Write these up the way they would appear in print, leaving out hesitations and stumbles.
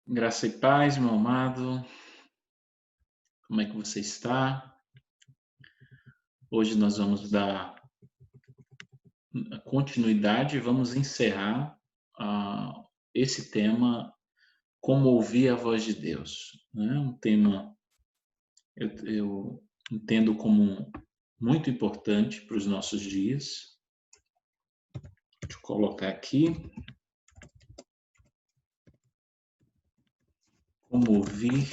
Graça e paz, meu amado. Como é que você está? Hoje nós vamos dar continuidade, vamos encerrar esse tema, como ouvir a voz de Deus. Né? Um tema eu entendo como muito importante para os nossos dias. Deixa eu colocar aqui. Como ouvir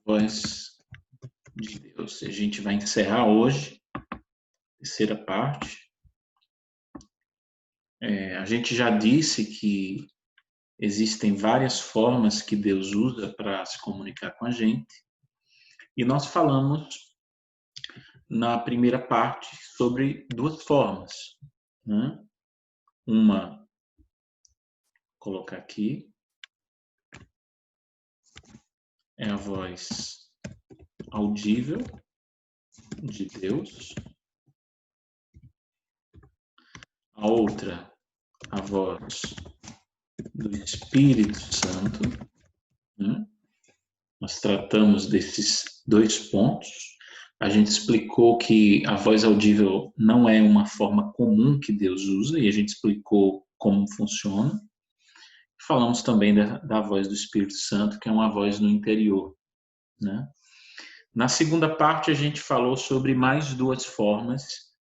a voz de Deus. A gente vai encerrar hoje, terceira parte. A gente já disse que existem várias formas que Deus usa para se comunicar com a gente. E nós falamos na primeira parte sobre duas formas. Né? Uma, vou colocar aqui, é a voz audível de Deus. A outra, a voz do Espírito Santo. Né? Nós tratamos desses dois pontos. A gente explicou que a voz audível não é uma forma comum que Deus usa, e a gente explicou como funciona. Falamos também da voz do Espírito Santo, que é uma voz no interior. Né? Na segunda parte, a gente falou sobre mais duas formas.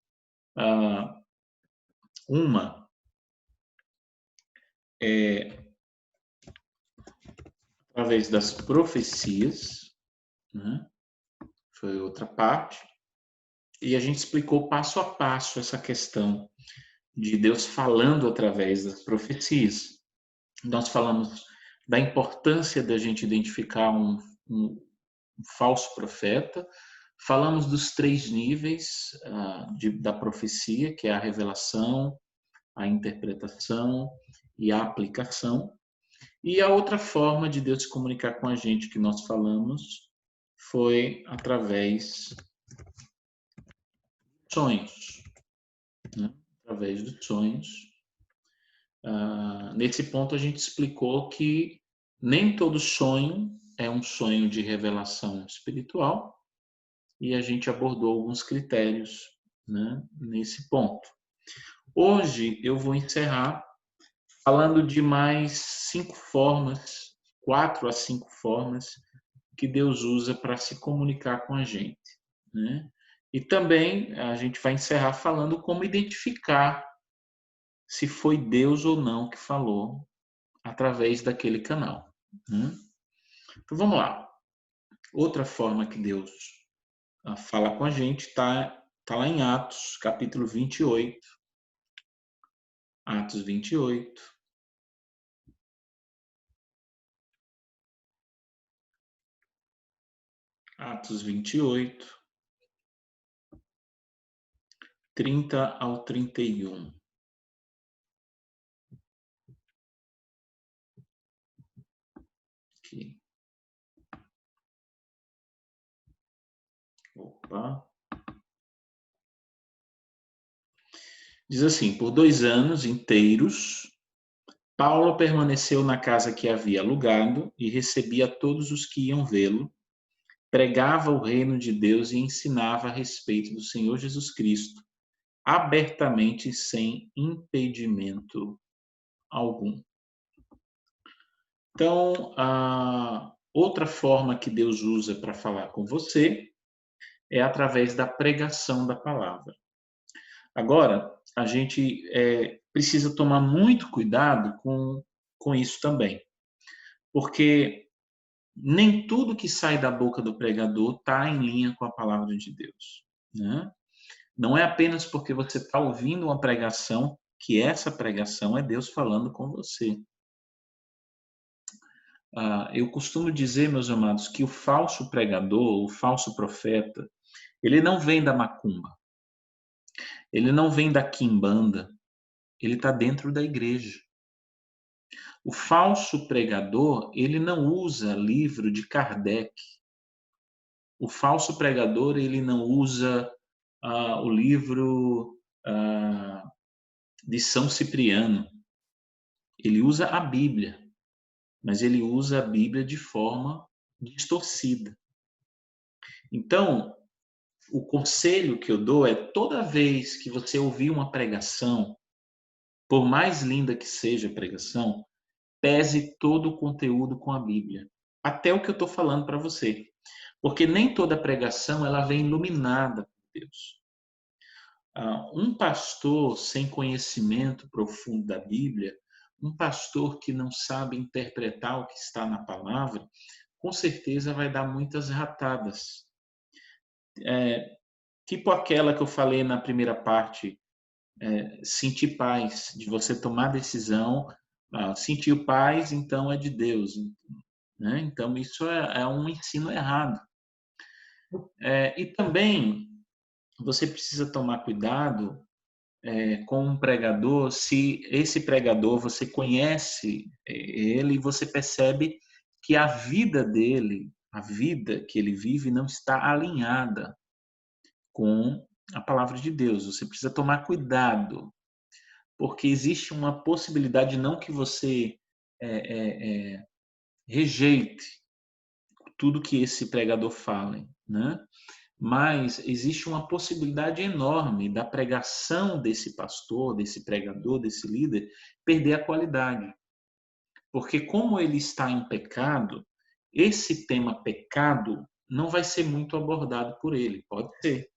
Uma é através das profecias, né? Foi outra parte. E a gente explicou passo a passo essa questão de Deus falando através das profecias. Nós falamos da importância da gente identificar um falso profeta, falamos dos três níveis da profecia, que é a revelação, a interpretação e a aplicação. E a outra forma de Deus se comunicar com a gente que nós falamos foi através de sonhos, né? Através dos sonhos. Nesse ponto a gente explicou que nem todo sonho é um sonho de revelação espiritual, e a gente abordou alguns critérios, né, nesse ponto. Hoje eu vou encerrar falando de mais 5 formas, 4 a 5 formas que Deus usa para se comunicar com a gente. Né? E também a gente vai encerrar falando como identificar se foi Deus ou não que falou através daquele canal. Né? Então vamos lá. Outra forma que Deus fala com a gente tá lá em Atos, capítulo 28. Atos 28. Atos 28, 30 ao 31. Aqui. Opa. Diz assim: por 2 anos inteiros, Paulo permaneceu na casa que havia alugado e recebia todos os que iam vê-lo, pregava o reino de Deus e ensinava a respeito do Senhor Jesus Cristo, abertamente, sem impedimento algum. Então, a outra forma que Deus usa para falar com você é através da pregação da palavra. Agora, a gente precisa tomar muito cuidado com isso também, porque nem tudo que sai da boca do pregador está em linha com a palavra de Deus. Né? Não é apenas porque você está ouvindo uma pregação que essa pregação é Deus falando com você. Eu costumo dizer, meus amados, que o falso pregador, o falso profeta, ele não vem da macumba, ele não vem da quimbanda, ele está dentro da igreja. O falso pregador, ele não usa livro de Kardec. O falso pregador, ele não usa o livro de São Cipriano. Ele usa a Bíblia. mas ele usa a Bíblia de forma distorcida. Então, o conselho que eu dou é toda vez que você ouvir uma pregação, por mais linda que seja a pregação, pese todo o conteúdo com a Bíblia. Até o que eu estou falando para você. Porque nem toda pregação ela vem iluminada por Deus. Um pastor sem conhecimento profundo da Bíblia, um pastor que não sabe interpretar o que está na palavra, com certeza vai dar muitas ratadas. Tipo aquela que eu falei na primeira parte, sentir paz, de você tomar decisão, sentir paz, então é de Deus. Né? Então, isso é um ensino errado. E também você precisa tomar cuidado com um pregador, se esse pregador você conhece ele e você percebe que a vida dele, a vida que ele vive, não está alinhada com a palavra de Deus. Você precisa tomar cuidado, porque existe uma possibilidade, não que você rejeite tudo que esse pregador fala, né? Mas existe uma possibilidade enorme da pregação desse pastor, desse pregador, desse líder, perder a qualidade. Porque como ele está em pecado, esse tema pecado não vai ser muito abordado por ele, pode ser.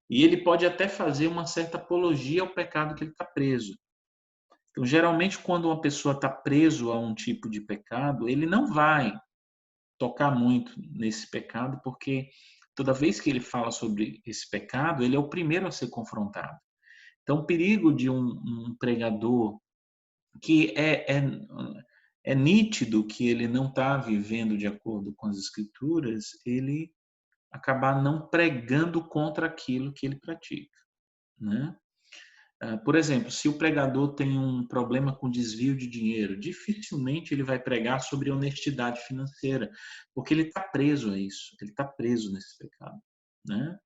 E ele pode até fazer uma certa apologia ao pecado que ele está preso. Então, geralmente, quando uma pessoa está preso a um tipo de pecado, ele não vai tocar muito nesse pecado, porque toda vez que ele fala sobre esse pecado, ele é o primeiro a ser confrontado. Então, o perigo de um pregador que é nítido que ele não está vivendo de acordo com as escrituras, ele acabar não pregando contra aquilo que ele pratica, né? Por exemplo, se o pregador tem um problema com desvio de dinheiro, dificilmente ele vai pregar sobre honestidade financeira, porque ele está preso a isso, ele está preso nesse pecado, né?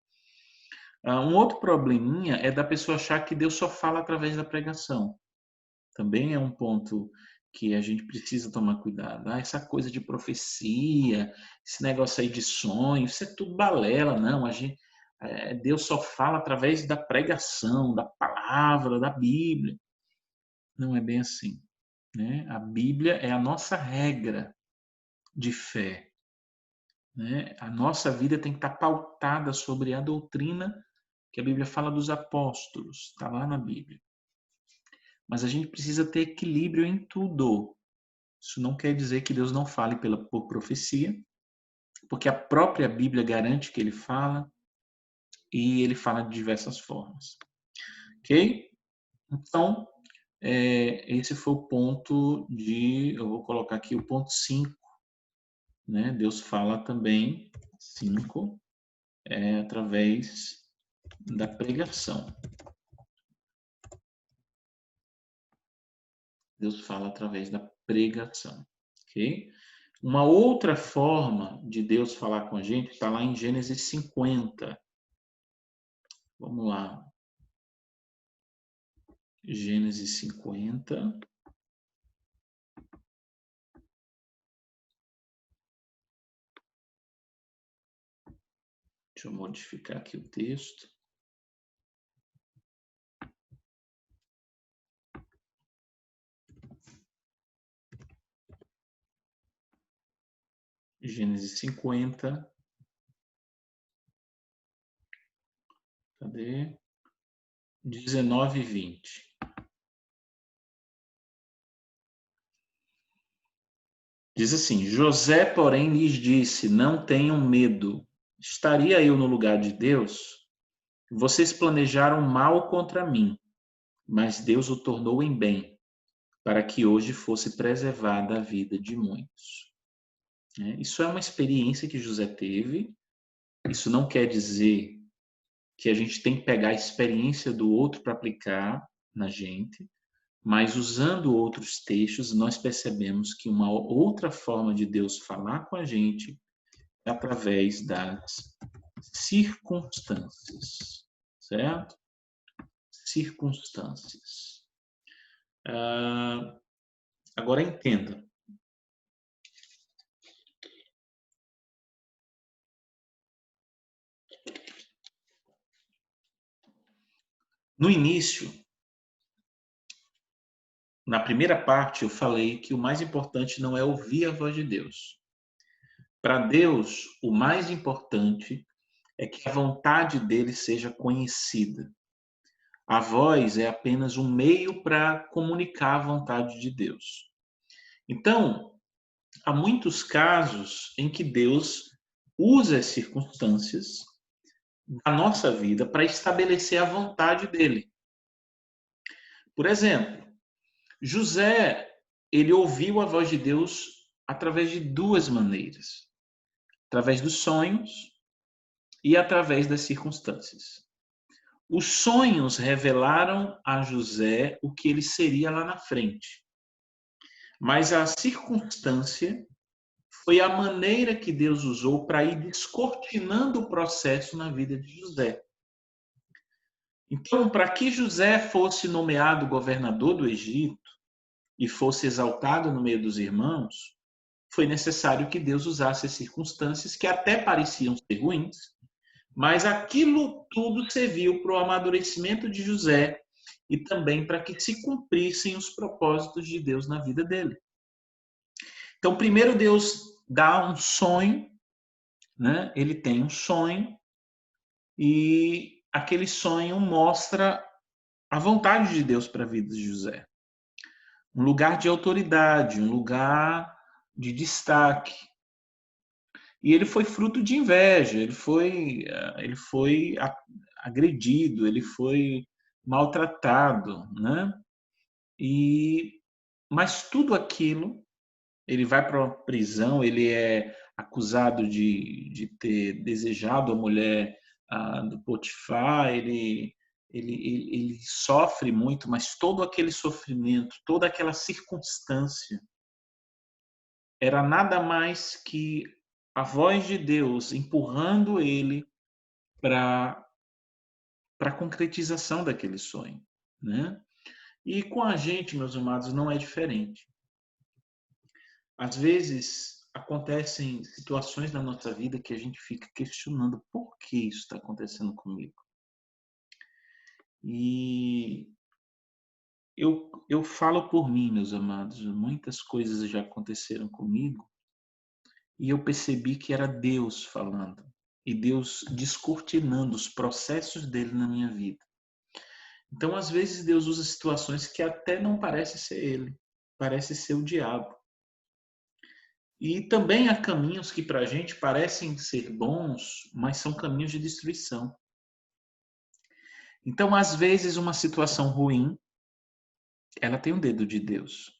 Um outro probleminha é da pessoa achar que Deus só fala através da pregação. Também é um ponto que a gente precisa tomar cuidado. Essa coisa de profecia, esse negócio aí de sonho, isso é tudo balela, não. Deus só fala através da pregação, da palavra, da Bíblia. Não é bem assim, né? A Bíblia é a nossa regra de fé, né? A nossa vida tem que estar pautada sobre a doutrina que a Bíblia fala dos apóstolos, está lá na Bíblia. Mas a gente precisa ter equilíbrio em tudo. Isso não quer dizer que Deus não fale por profecia, porque a própria Bíblia garante que ele fala e ele fala de diversas formas. Ok? Então, esse foi o ponto eu vou colocar aqui o ponto 5, né? Deus fala também, 5, através da pregação. Deus fala através da pregação, ok? Uma outra forma de Deus falar com a gente está lá em Gênesis 50. Vamos lá. Gênesis 50. Deixa eu modificar aqui o texto. Gênesis 50. Cadê? 19 e 20. Diz assim: José, porém, lhes disse: Não tenham medo. Estaria eu no lugar de Deus? Vocês planejaram mal contra mim, mas Deus o tornou em bem, para que hoje fosse preservada a vida de muitos. Isso é uma experiência que José teve. Isso não quer dizer que a gente tem que pegar a experiência do outro para aplicar na gente, mas usando outros textos, nós percebemos que uma outra forma de Deus falar com a gente é através das circunstâncias, certo? Circunstâncias. Agora entenda, No início, na primeira parte, eu falei que o mais importante não é ouvir a voz de Deus. Para Deus, o mais importante é que a vontade dele seja conhecida. A voz é apenas um meio para comunicar a vontade de Deus. Então, há muitos casos em que Deus usa as circunstâncias da nossa vida para estabelecer a vontade dele. Por exemplo, José, ele ouviu a voz de Deus através de duas maneiras: através dos sonhos e através das circunstâncias. Os sonhos revelaram a José o que ele seria lá na frente, mas a circunstância foi a maneira que Deus usou para ir descortinando o processo na vida de José. Então, para que José fosse nomeado governador do Egito e fosse exaltado no meio dos irmãos, foi necessário que Deus usasse as circunstâncias que até pareciam ser ruins, mas aquilo tudo serviu para o amadurecimento de José e também para que se cumprissem os propósitos de Deus na vida dele. Então, primeiro Deus dá um sonho, né? Ele tem um sonho e aquele sonho mostra a vontade de Deus para a vida de José. Um lugar de autoridade, um lugar de destaque. E ele foi fruto de inveja, ele foi agredido, ele foi maltratado, né? Mas tudo aquilo, ele vai para uma prisão, ele é acusado de ter desejado a mulher do Potifar, ele sofre muito, mas todo aquele sofrimento, toda aquela circunstância, era nada mais que a voz de Deus empurrando ele para a concretização daquele sonho, né? E com a gente, meus amados, não é diferente. Às vezes acontecem situações na nossa vida que a gente fica questionando por que isso está acontecendo comigo. E eu falo por mim, meus amados, muitas coisas já aconteceram comigo e eu percebi que era Deus falando e Deus descortinando os processos dele na minha vida. Então, às vezes, Deus usa situações que até não parece ser ele, parece ser o diabo. E também há caminhos que para a gente parecem ser bons, mas são caminhos de destruição. Então, às vezes, uma situação ruim, ela tem o dedo de Deus.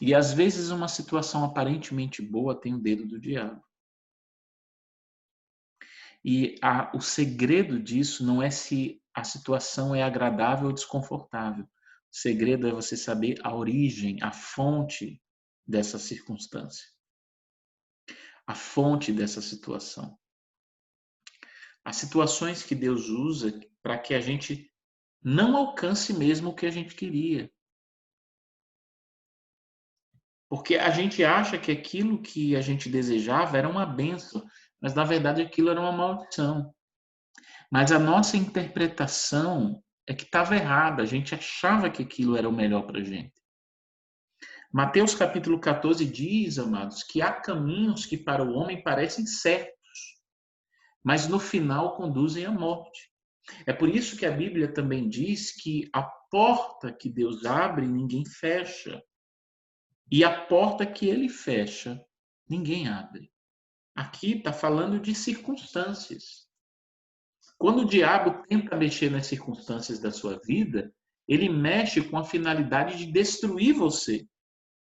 E às vezes, uma situação aparentemente boa tem o dedo do diabo. E o segredo disso não é se a situação é agradável ou desconfortável. O segredo é você saber a origem, a fonte dessa circunstância, a fonte dessa situação. As situações que Deus usa para que a gente não alcance mesmo o que a gente queria. Porque a gente acha que aquilo que a gente desejava era uma bênção, mas na verdade aquilo era uma maldição. Mas a nossa interpretação é que estava errada, a gente achava que aquilo era o melhor para a gente. Mateus capítulo 14 diz, amados, que há caminhos que para o homem parecem certos, mas no final conduzem à morte. É por isso que a Bíblia também diz que a porta que Deus abre, ninguém fecha. E a porta que ele fecha, ninguém abre. Aqui está falando de circunstâncias. Quando o diabo tenta mexer nas circunstâncias da sua vida, ele mexe com a finalidade de destruir você.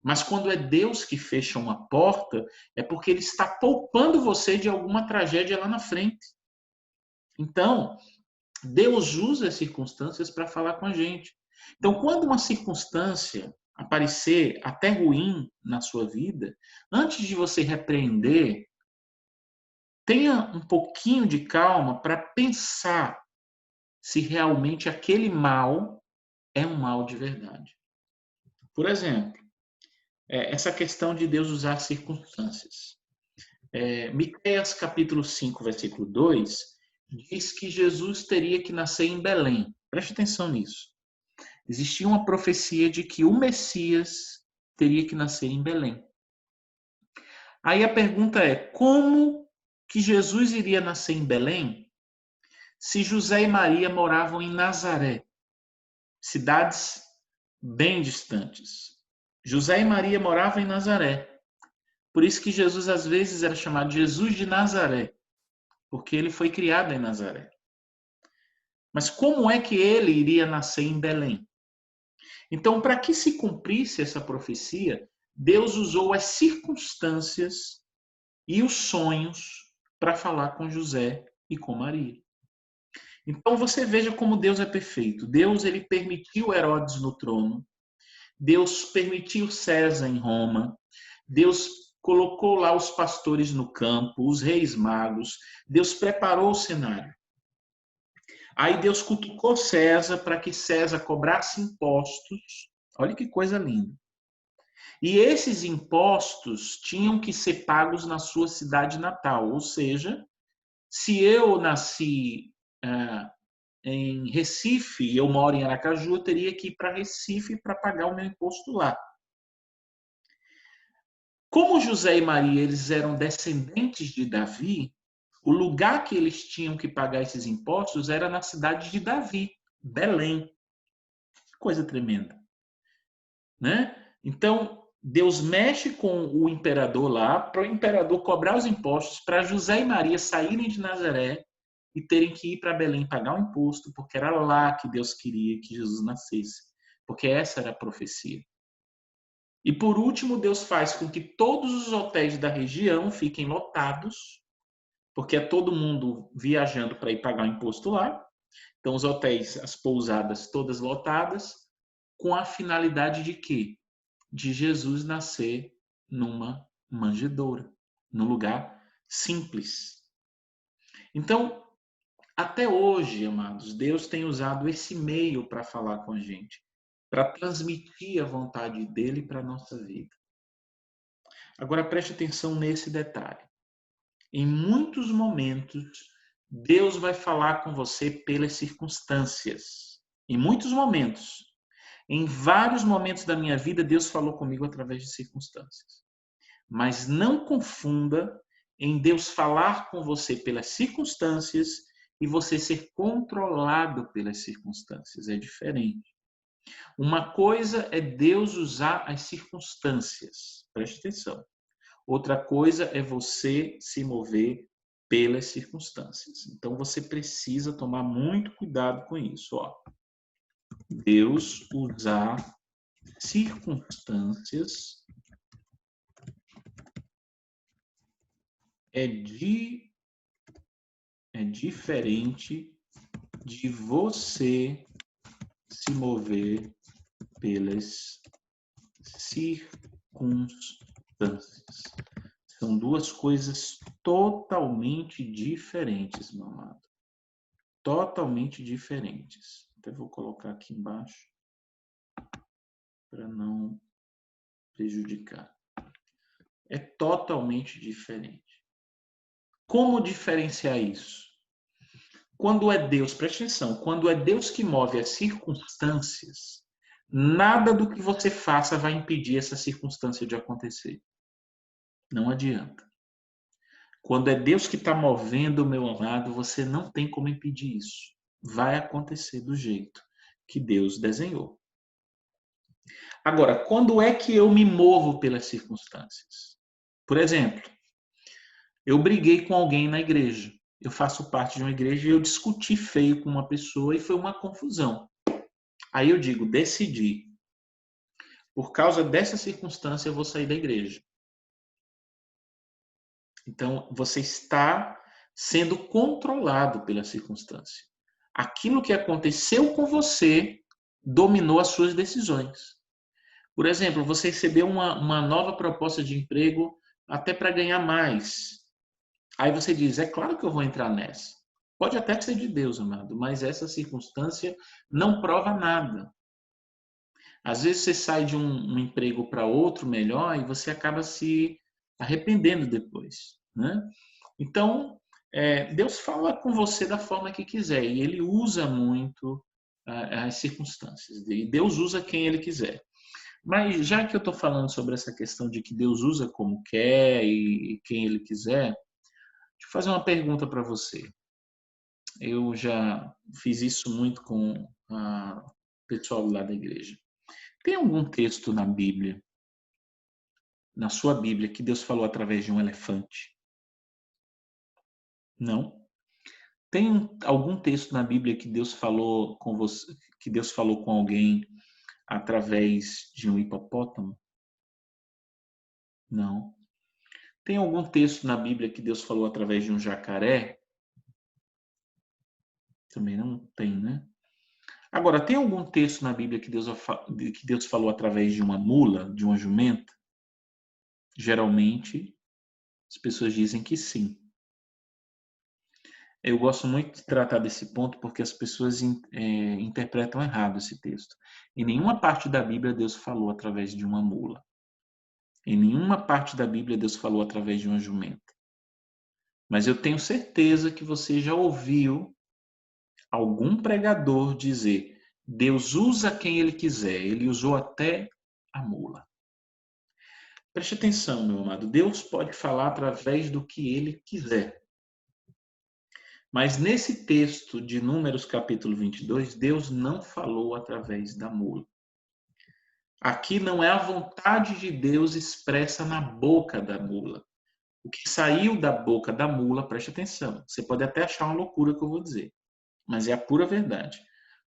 Mas quando é Deus que fecha uma porta, é porque ele está poupando você de alguma tragédia lá na frente. Então, Deus usa as circunstâncias para falar com a gente. Então, quando uma circunstância aparecer até ruim na sua vida, antes de você repreender, tenha um pouquinho de calma para pensar se realmente aquele mal é um mal de verdade. Por exemplo, essa questão de Deus usar circunstâncias. Miqueias capítulo 5, versículo 2, diz que Jesus teria que nascer em Belém. Preste atenção nisso. Existia uma profecia de que o Messias teria que nascer em Belém. Aí a pergunta é, como que Jesus iria nascer em Belém se José e Maria moravam em Nazaré, cidades bem distantes? José e Maria moravam em Nazaré. Por isso que Jesus às vezes era chamado Jesus de Nazaré, porque ele foi criado em Nazaré. Mas como é que ele iria nascer em Belém? Então, para que se cumprisse essa profecia, Deus usou as circunstâncias e os sonhos para falar com José e com Maria. Então, você veja como Deus é perfeito. Deus, ele permitiu Herodes no trono. Deus permitiu César em Roma. Deus colocou lá os pastores no campo, os reis magos. Deus preparou o cenário. Aí Deus cutucou César para que César cobrasse impostos. Olha que coisa linda. E esses impostos tinham que ser pagos na sua cidade natal. Ou seja, se eu nasci em Recife e eu moro em Aracaju, eu teria que ir para Recife para pagar o meu imposto lá. Como José e Maria eles eram descendentes de Davi, o lugar que eles tinham que pagar esses impostos era na cidade de Davi, Belém. Coisa tremenda, né? Então, Deus mexe com o imperador lá, para o imperador cobrar os impostos, para José e Maria saírem de Nazaré e terem que ir para Belém pagar o imposto, porque era lá que Deus queria que Jesus nascesse, porque essa era a profecia. E por último, Deus faz com que todos os hotéis da região fiquem lotados, porque é todo mundo viajando para ir pagar o imposto lá. Então, os hotéis, as pousadas todas lotadas, com a finalidade de quê? De Jesus nascer numa manjedoura, num lugar simples. Então, até hoje, amados, Deus tem usado esse meio para falar com a gente, para transmitir a vontade dele para a nossa vida. Agora, preste atenção nesse detalhe. Em muitos momentos, Deus vai falar com você pelas circunstâncias. Em muitos momentos. Em vários momentos da minha vida, Deus falou comigo através de circunstâncias. Mas não confunda em Deus falar com você pelas circunstâncias e você ser controlado pelas circunstâncias. É diferente. Uma coisa é Deus usar as circunstâncias. Preste atenção. Outra coisa é você se mover pelas circunstâncias. Então você precisa tomar muito cuidado com isso. Ó. Deus usar circunstâncias é diferente de você se mover pelas circunstâncias. São duas coisas totalmente diferentes, meu amado. Totalmente diferentes. Até vou colocar aqui embaixo para não prejudicar. É totalmente diferente. Como diferenciar isso? Quando é Deus, preste atenção, quando é Deus que move as circunstâncias, nada do que você faça vai impedir essa circunstância de acontecer. Não adianta. Quando é Deus que está movendo o meu amado, você não tem como impedir isso. Vai acontecer do jeito que Deus desenhou. Agora, quando é que eu me movo pelas circunstâncias? Por exemplo, eu briguei com alguém na igreja. Eu faço parte de uma igreja e eu discuti feio com uma pessoa e foi uma confusão. Aí eu digo, decidi. Por causa dessa circunstância, eu vou sair da igreja. Então, você está sendo controlado pela circunstância. Aquilo que aconteceu com você dominou as suas decisões. Por exemplo, você recebeu uma nova proposta de emprego até para ganhar mais. Aí você diz, é claro que eu vou entrar nessa. Pode até ser de Deus, amado, mas essa circunstância não prova nada. Às vezes você sai de um emprego para outro melhor e você acaba se arrependendo depois, né? Então, Deus fala com você da forma que quiser e Ele usa muito as circunstâncias. E Deus usa quem Ele quiser. Mas já que eu estou falando sobre essa questão de que Deus usa como quer e quem Ele quiser, deixa eu fazer uma pergunta para você. Eu já fiz isso muito com o pessoal lá da igreja. Tem algum texto na Bíblia, na sua Bíblia, que Deus falou através de um elefante? Não? Tem algum texto na Bíblia que Deus falou com você, que Deus falou com alguém através de um hipopótamo? Não. Tem algum texto na Bíblia que Deus falou através de um jacaré? Também não tem, né? Agora, tem algum texto na Bíblia que Deus falou através de uma mula, de uma jumenta? Geralmente, as pessoas dizem que sim. Eu gosto muito de tratar desse ponto porque as pessoas interpretam errado esse texto. Em nenhuma parte da Bíblia Deus falou através de uma mula. Em nenhuma parte da Bíblia Deus falou através de uma jumenta. Mas eu tenho certeza que você já ouviu algum pregador dizer: Deus usa quem Ele quiser. Ele usou até a mula. Preste atenção, meu amado. Deus pode falar através do que Ele quiser. Mas nesse texto de Números capítulo 22, Deus não falou através da mula. Aqui não é a vontade de Deus expressa na boca da mula. O que saiu da boca da mula, preste atenção, você pode até achar uma loucura que eu vou dizer, mas é a pura verdade.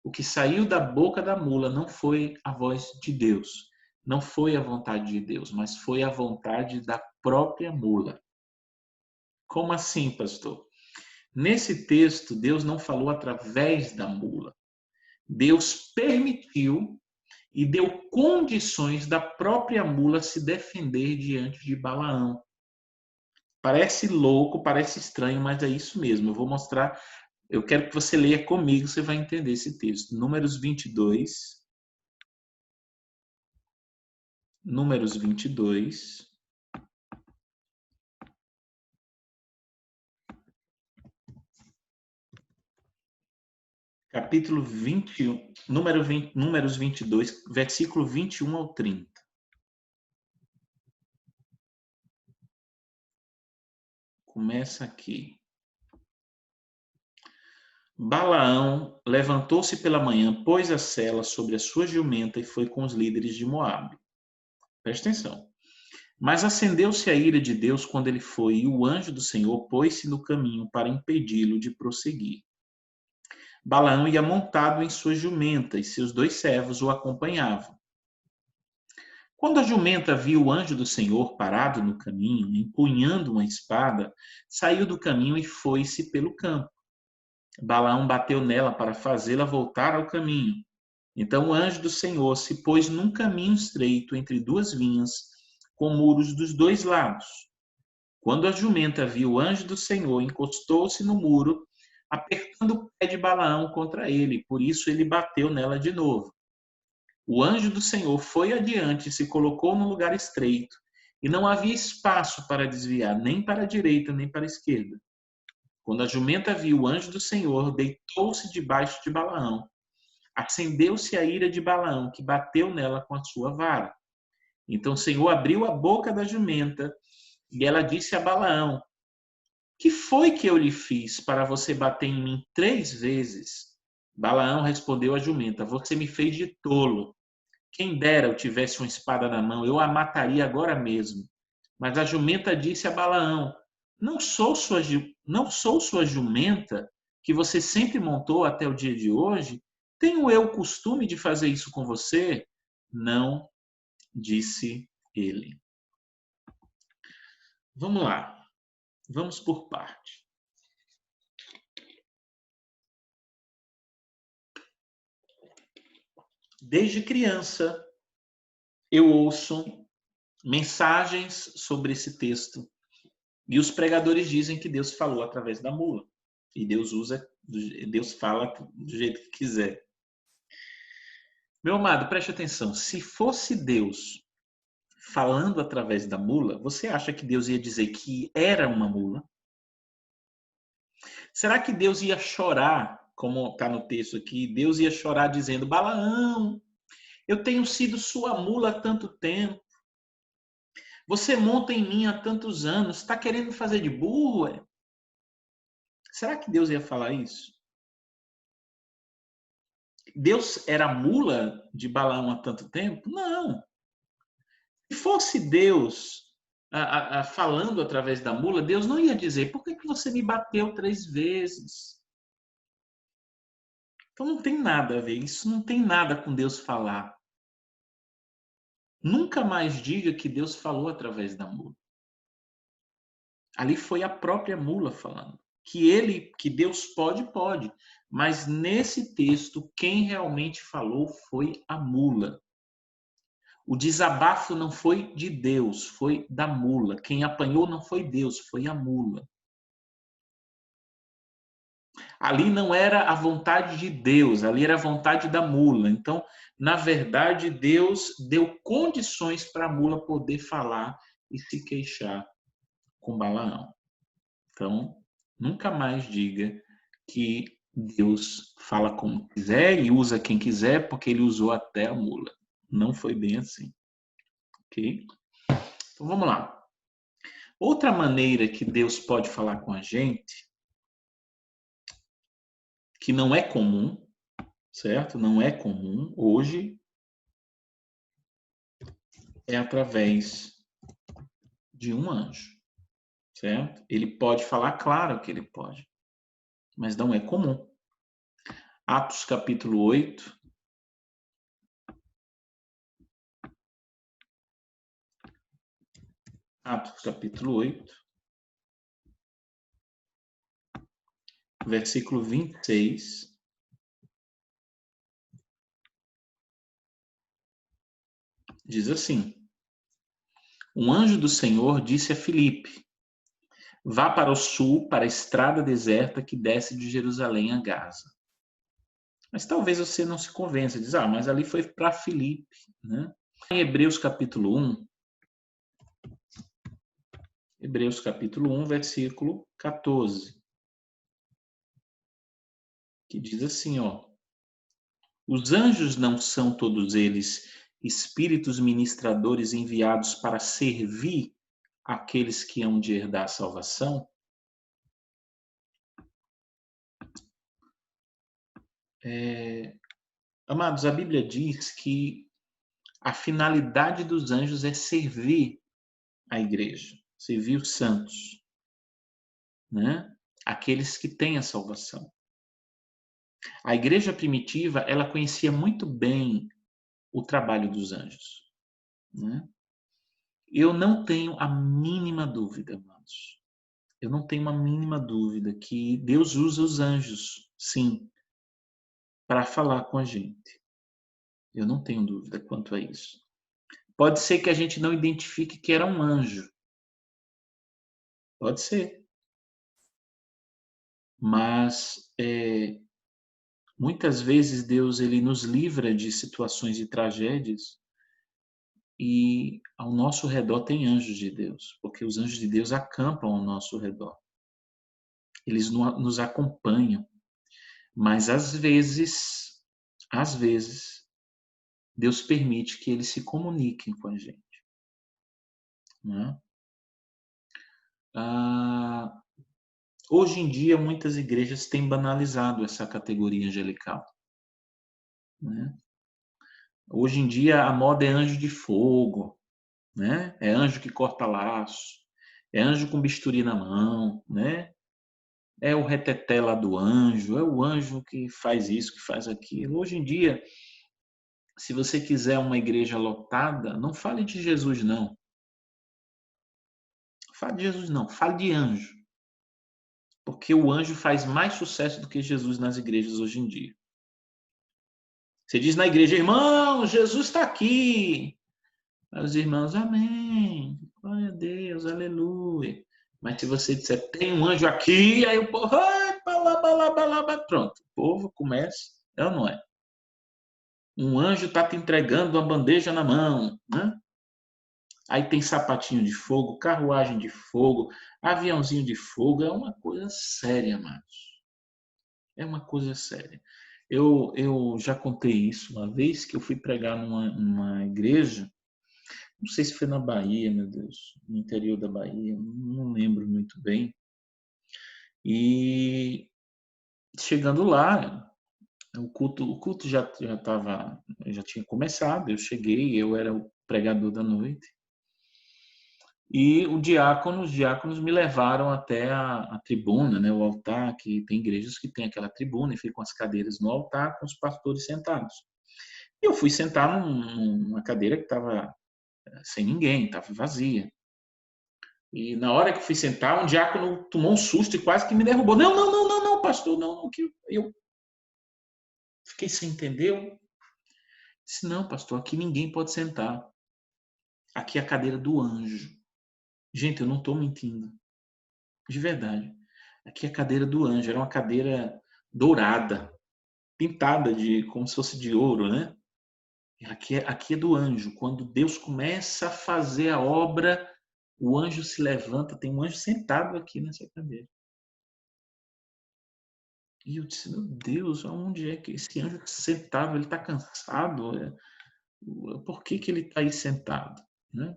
O que saiu da boca da mula não foi a voz de Deus, não foi a vontade de Deus, mas foi a vontade da própria mula. Como assim, pastor? Nesse texto, Deus não falou através da mula. Deus permitiu e deu condições da própria mula se defender diante de Balaão. Parece louco, parece estranho, mas é isso mesmo. Eu vou mostrar, eu quero que você leia comigo, você vai entender esse texto. Números 22. Números 22. Capítulo 21, Números 22, versículo 21 ao 30. Começa aqui. Balaão levantou-se pela manhã, pôs a sela sobre a sua jumenta e foi com os líderes de Moabe. Presta atenção. Mas acendeu-se a ira de Deus quando ele foi, e o anjo do Senhor pôs-se no caminho para impedi-lo de prosseguir. Balaão ia montado em sua jumenta, e seus 2 servos o acompanhavam. Quando a jumenta viu o anjo do Senhor parado no caminho, empunhando uma espada, saiu do caminho e foi-se pelo campo. Balaão bateu nela para fazê-la voltar ao caminho. Então o anjo do Senhor se pôs num caminho estreito entre 2 vinhas, com muros dos 2 lados. Quando a jumenta viu o anjo do Senhor, encostou-se no muro, apertando o pé de Balaão contra ele, por isso ele bateu nela de novo. O anjo do Senhor foi adiante e se colocou num lugar estreito, e não havia espaço para desviar, nem para a direita, nem para a esquerda. Quando a jumenta viu o anjo do Senhor, deitou-se debaixo de Balaão. Acendeu-se a ira de Balaão, que bateu nela com a sua vara. Então o Senhor abriu a boca da jumenta, e ela disse a Balaão: que foi que eu lhe fiz para você bater em mim 3 vezes? Balaão respondeu à jumenta: você me fez de tolo. Quem dera eu tivesse uma espada na mão, eu a mataria agora mesmo. Mas a jumenta disse a Balaão: não sou sua jumenta, que você sempre montou até o dia de hoje? Tenho eu o costume de fazer isso com você? Não, disse ele. Vamos lá, vamos por parte. Desde criança, eu ouço mensagens sobre esse texto e os pregadores dizem que Deus falou através da mula e Deus fala do jeito que quiser. Meu amado, preste atenção. Se fosse Deus falando através da mula, você acha que Deus ia dizer que era uma mula? Será que Deus ia chorar, como está no texto aqui? Deus ia chorar dizendo: Balaão, eu tenho sido sua mula há tanto tempo. Você monta em mim há tantos anos. Está querendo me fazer de burro? É? Será que Deus ia falar isso? Deus era mula de Balaão há tanto tempo? Não. Se fosse Deus falando através da mula, Deus não ia dizer: por que você me bateu 3 vezes? Então não tem nada a ver. Isso não tem nada com Deus falar. Nunca mais diga que Deus falou através da mula. Ali foi a própria mula falando. Que Deus pode. Mas nesse texto, quem realmente falou foi a mula. O desabafo não foi de Deus, foi da mula. Quem apanhou não foi Deus, foi a mula. Ali não era a vontade de Deus, ali era a vontade da mula. Então, na verdade, Deus deu condições para a mula poder falar e se queixar com Balaão. Então, nunca mais diga que Deus fala como quiser e usa quem quiser, porque ele usou até a mula. Não foi bem assim. Ok? Então, vamos lá. Outra maneira que Deus pode falar com a gente, que não é comum, certo? Não é comum hoje, é através de um anjo, certo? Ele pode falar, claro que ele pode, mas não é comum. Atos capítulo 8. Atos capítulo 8, versículo 26. Diz assim: um anjo do Senhor disse a Filipe: vá para o sul, para a estrada deserta que desce de Jerusalém a Gaza. Mas talvez você não se convença, diz: mas ali foi para Filipe, né? Em Hebreus capítulo 1, versículo 14, que diz assim, os anjos não são todos eles espíritos ministradores enviados para servir aqueles que hão de herdar a salvação? Amados, a Bíblia diz que a finalidade dos anjos é servir a igreja, servir os santos, né? Aqueles que têm a salvação. A igreja primitiva, ela conhecia muito bem o trabalho dos anjos, né? Eu não tenho a mínima dúvida, amados. Eu não tenho uma mínima dúvida que Deus usa os anjos, sim, para falar com a gente. Eu não tenho dúvida quanto a isso. Pode ser que a gente não identifique que era um anjo. Pode ser. Mas muitas vezes Deus ele nos livra de situações de tragédias e ao nosso redor tem anjos de Deus, porque os anjos de Deus acampam ao nosso redor. Eles nos acompanham, mas às vezes, Deus permite que eles se comuniquem com a gente, né? Hoje em dia, muitas igrejas têm banalizado essa categoria angelical, né? Hoje em dia, a moda é anjo de fogo, né? É anjo que corta laço, é anjo com bisturi na mão, né? É o reteté lá do anjo, é o anjo que faz isso, que faz aquilo. Hoje em dia, se você quiser uma igreja lotada, não fale de Jesus, não. Fale de Jesus, não. Fale de anjo. Porque o anjo faz mais sucesso do que Jesus nas igrejas hoje em dia. Você diz na igreja, irmão, Jesus está aqui. Aí os irmãos, amém. Glória a Deus, aleluia. Mas se você disser, tem um anjo aqui, aí o povo, pronto. O povo começa, é ou não é? Um anjo está te entregando uma bandeja na mão, né? Aí tem sapatinho de fogo, carruagem de fogo, aviãozinho de fogo. É uma coisa séria, amados. É uma coisa séria. Eu já contei isso uma vez que eu fui pregar numa igreja, não sei se foi na Bahia, meu Deus, no interior da Bahia, não lembro muito bem. E chegando lá, o culto já tinha começado. Eu cheguei, eu era o pregador da noite. E os diáconos me levaram até a tribuna, né, o altar, que tem igrejas que tem aquela tribuna e ficam as cadeiras no altar com os pastores sentados. E eu fui sentar numa cadeira que estava sem ninguém, estava vazia. E na hora que eu fui sentar, um diácono tomou um susto e quase que me derrubou. Não, não, não, não, não, pastor, não, não, que eu fiquei sem entender. Eu disse, não, pastor, aqui ninguém pode sentar. Aqui é a cadeira do anjo. Gente, eu não estou mentindo. De verdade. Aqui é a cadeira do anjo. Era uma cadeira dourada, pintada de como se fosse de ouro, né? Aqui é do anjo. Quando Deus começa a fazer a obra, o anjo se levanta. Tem um anjo sentado aqui nessa cadeira. E eu disse, meu Deus, aonde é que esse anjo sentado? Ele está cansado? Por que ele está aí sentado? Né?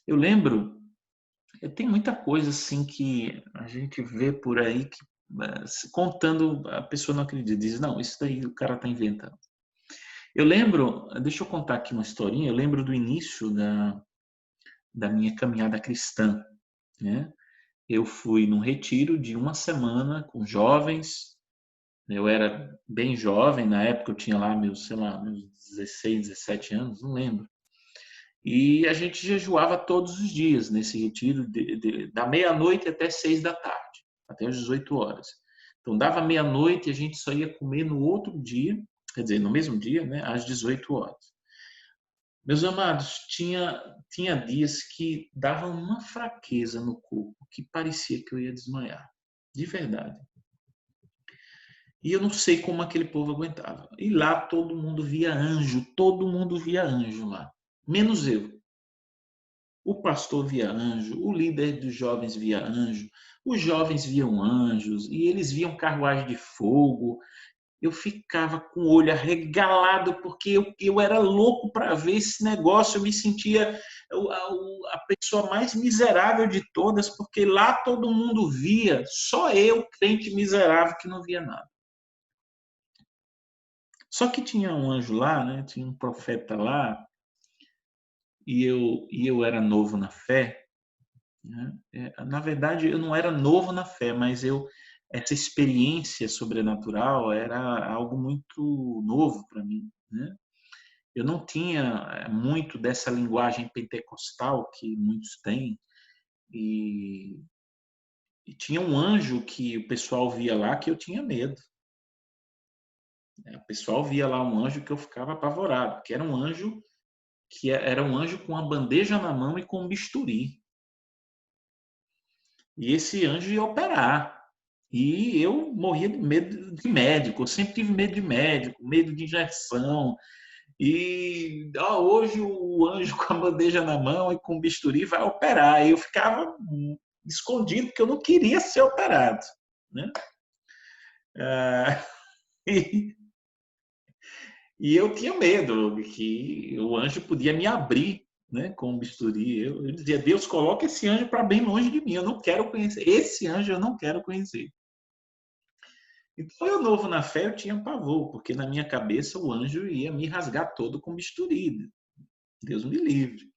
Eu lembro, tem muita coisa assim que a gente vê por aí que contando, a pessoa não acredita, diz, não, isso daí o cara está inventando. Eu lembro, deixa eu contar aqui uma historinha, eu lembro do início da minha caminhada cristã, né? Eu fui num retiro de uma semana com jovens. Eu era bem jovem, na época eu tinha lá meus 16, 17 anos, não lembro. E a gente jejuava todos os dias nesse retiro, da meia-noite até 6 da tarde, até as 18 horas. Então, dava meia-noite e a gente só ia comer no outro dia, quer dizer, no mesmo dia, né, às 18 horas. Meus amados, tinha dias que dava uma fraqueza no corpo, que parecia que eu ia desmaiar. De verdade. E eu não sei como aquele povo aguentava. E lá todo mundo via anjo lá, menos eu. O pastor via anjo, o líder dos jovens via anjo, os jovens viam anjos e eles viam carruagem de fogo. Eu ficava com o olho arregalado porque eu era louco para ver esse negócio. Eu me sentia a pessoa mais miserável de todas, porque lá todo mundo via, só eu, crente miserável, que não via nada. Só que tinha um anjo lá, né? Tinha um profeta lá, e eu era novo na fé, né? Na verdade, eu não era novo na fé, mas essa experiência sobrenatural era algo muito novo para mim, né? Eu não tinha muito dessa linguagem pentecostal que muitos têm, e, e tinha um anjo que o pessoal via lá que eu tinha medo. O pessoal via lá um anjo que eu ficava apavorado, que era um anjo com uma bandeja na mão e com um bisturi. E esse anjo ia operar. E eu morria de medo de médico, eu sempre tive medo de médico, medo de injeção. E hoje o anjo com a bandeja na mão e com o bisturi vai operar. E eu ficava escondido porque eu não queria ser operado, né? E, e eu tinha medo de que o anjo podia me abrir, né, com o bisturi. Eu dizia, Deus, coloca esse anjo para bem longe de mim. Eu não quero conhecer. Esse anjo eu não quero conhecer. Então, eu novo na fé, eu tinha pavor, porque na minha cabeça o anjo ia me rasgar todo com bisturi. Deus me livre.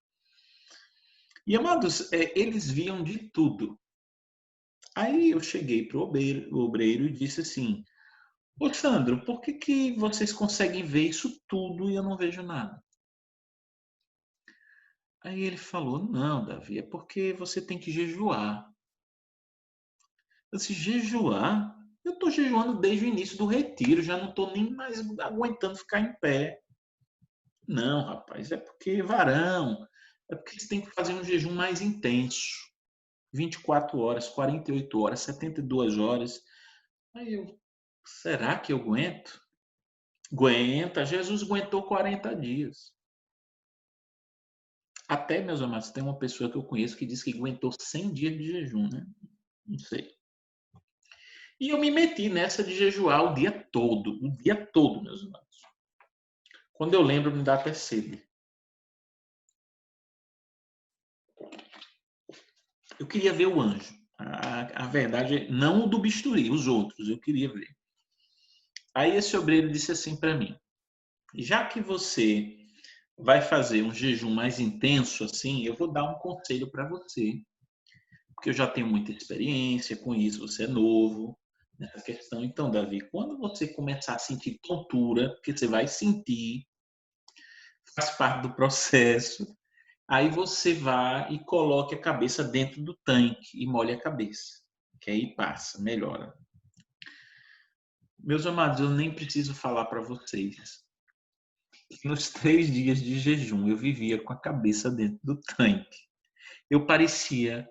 E, amados, eles viam de tudo. Aí eu cheguei para o obreiro e disse assim, ô Sandro, por que vocês conseguem ver isso tudo e eu não vejo nada? Aí ele falou, não, Davi, é porque você tem que jejuar. Eu disse, jejuar? Eu estou jejuando desde o início do retiro, já não estou nem mais aguentando ficar em pé. Não, rapaz, é porque varão, é porque você tem que fazer um jejum mais intenso. 24 horas, 48 horas, 72 horas. Aí eu, será que eu aguento? Aguenta, Jesus aguentou 40 dias. Até, meus amados, tem uma pessoa que eu conheço que disse que aguentou 100 dias de jejum, né? Não sei. E eu me meti nessa de jejuar o dia todo, meus amados. Quando eu lembro, me dá até sede. Eu queria ver o anjo. A verdade é, não o do bisturi, os outros, eu queria ver. Aí esse obreiro disse assim para mim: já que você vai fazer um jejum mais intenso assim, eu vou dar um conselho para você, porque eu já tenho muita experiência com isso, você é novo nessa questão. Então, Davi, quando você começar a sentir tontura, porque você vai sentir, faz parte do processo, aí você vai e coloque a cabeça dentro do tanque e molhe a cabeça, que aí passa, melhora. Meus amados, eu nem preciso falar para vocês. Nos 3 dias de jejum, eu vivia com a cabeça dentro do tanque. Eu parecia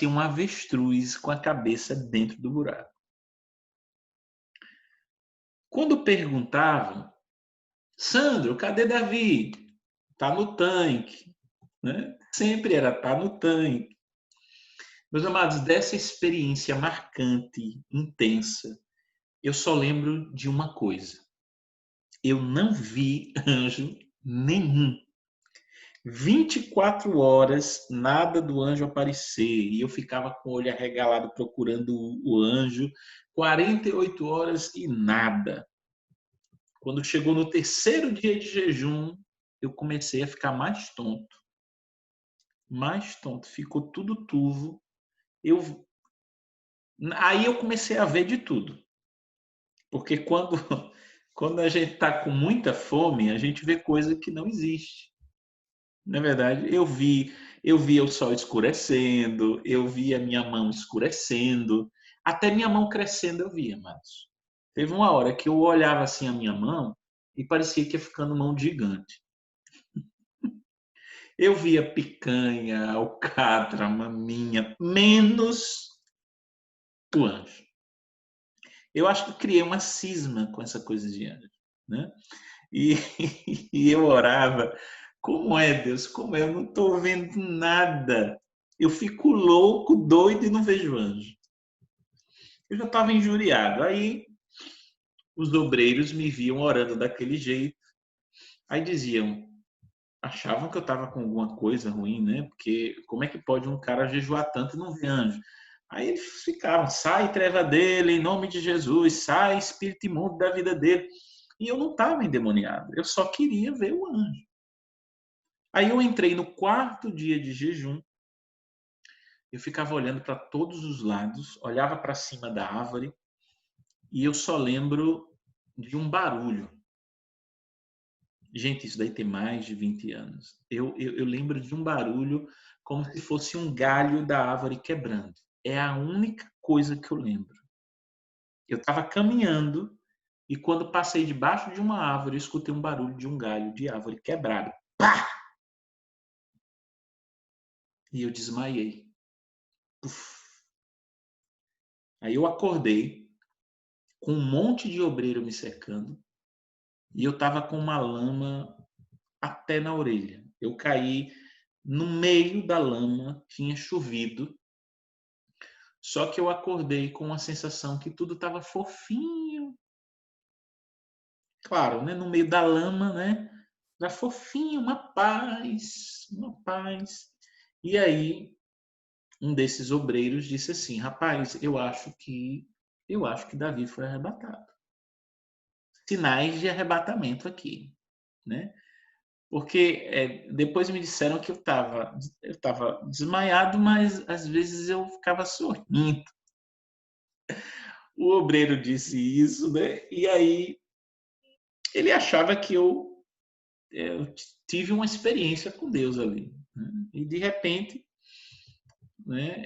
um avestruz com a cabeça dentro do buraco. Quando perguntavam, Sandro, cadê Davi? Tá no tanque, né? Sempre era tá no tanque. Meus amados, dessa experiência marcante, intensa, eu só lembro de uma coisa. Eu não vi anjo nenhum. 24 horas, nada do anjo aparecer. E eu ficava com o olho arregalado procurando o anjo. 48 horas e nada. Quando chegou no 3º dia de jejum, eu comecei a ficar mais tonto. Mais tonto. Ficou tudo turvo. Aí eu comecei a ver de tudo. Porque quando a gente está com muita fome, a gente vê coisa que não existe. Na verdade, eu vi o sol escurecendo, eu vi a minha mão escurecendo, até minha mão crescendo eu via, mas teve uma hora que eu olhava assim a minha mão e parecia que ia ficando mão gigante. Eu via picanha, alcatra, maminha, menos o anjo. Eu acho que criei uma cisma com essa coisa de anjo, né? E, e eu orava, como é, Deus? Como é? Eu não estou vendo nada. Eu fico louco, doido e não vejo anjo. Eu já estava injuriado. Aí os obreiros me viam orando daquele jeito. Aí diziam, achavam que eu estava com alguma coisa ruim, né? Porque como é que pode um cara jejuar tanto e não ver anjo? Aí eles ficavam, sai treva dele, em nome de Jesus, sai espírito imundo da vida dele. E eu não estava endemoniado, eu só queria ver o anjo. Aí eu entrei no 4º dia de jejum, eu ficava olhando para todos os lados, olhava para cima da árvore e eu só lembro de um barulho. Gente, isso daí tem mais de 20 anos. Eu lembro de um barulho como se fosse um galho da árvore quebrando. É a única coisa que eu lembro. Eu estava caminhando e quando passei debaixo de uma árvore, eu escutei um barulho de um galho de árvore quebrado. Pá! E eu desmaiei. Puf. Aí eu acordei com um monte de obreiro me cercando e eu estava com uma lama até na orelha. Eu caí no meio da lama, tinha chovido, só que eu acordei com a sensação que tudo estava fofinho. Claro, né? No meio da lama, né? Era fofinho, uma paz, uma paz. E aí um desses obreiros disse assim: rapaz, eu acho que Davi foi arrebatado. Sinais de arrebatamento aqui, né? Porque depois me disseram que eu estava desmaiado, mas às vezes eu ficava sorrindo. O obreiro disse isso, né? E aí ele achava que eu tive uma experiência com Deus ali, né? E de repente, né?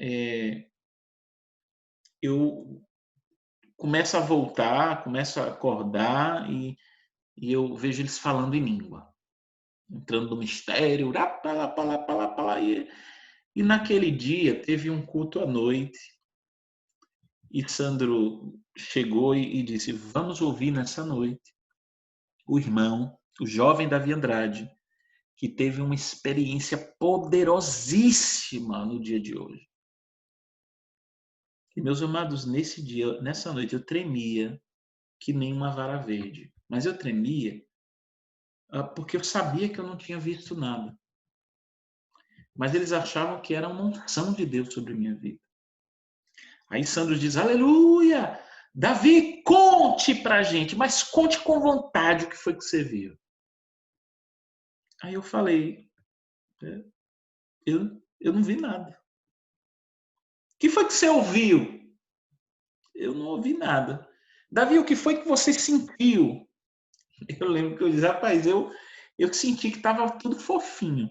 Eu começo a voltar, começo a acordar e eu vejo eles falando em língua, entrando no mistério, e naquele dia teve um culto à noite e Sandro chegou e disse: vamos ouvir nessa noite o irmão, o jovem Davi Andrade, que teve uma experiência poderosíssima no dia de hoje. E, meus amados, nesse dia, nessa noite, eu tremia que nem uma vara verde. Mas eu tremia porque eu sabia que eu não tinha visto nada. Mas eles achavam que era uma unção de Deus sobre a minha vida. Aí Sandro diz, aleluia! Davi, conte pra gente, mas conte com vontade o que foi que você viu. Aí eu falei, eu não vi nada. O que foi que você ouviu? Eu não ouvi nada. Davi, o que foi que você sentiu? Eu lembro que eu disse, rapaz, eu senti que estava tudo fofinho.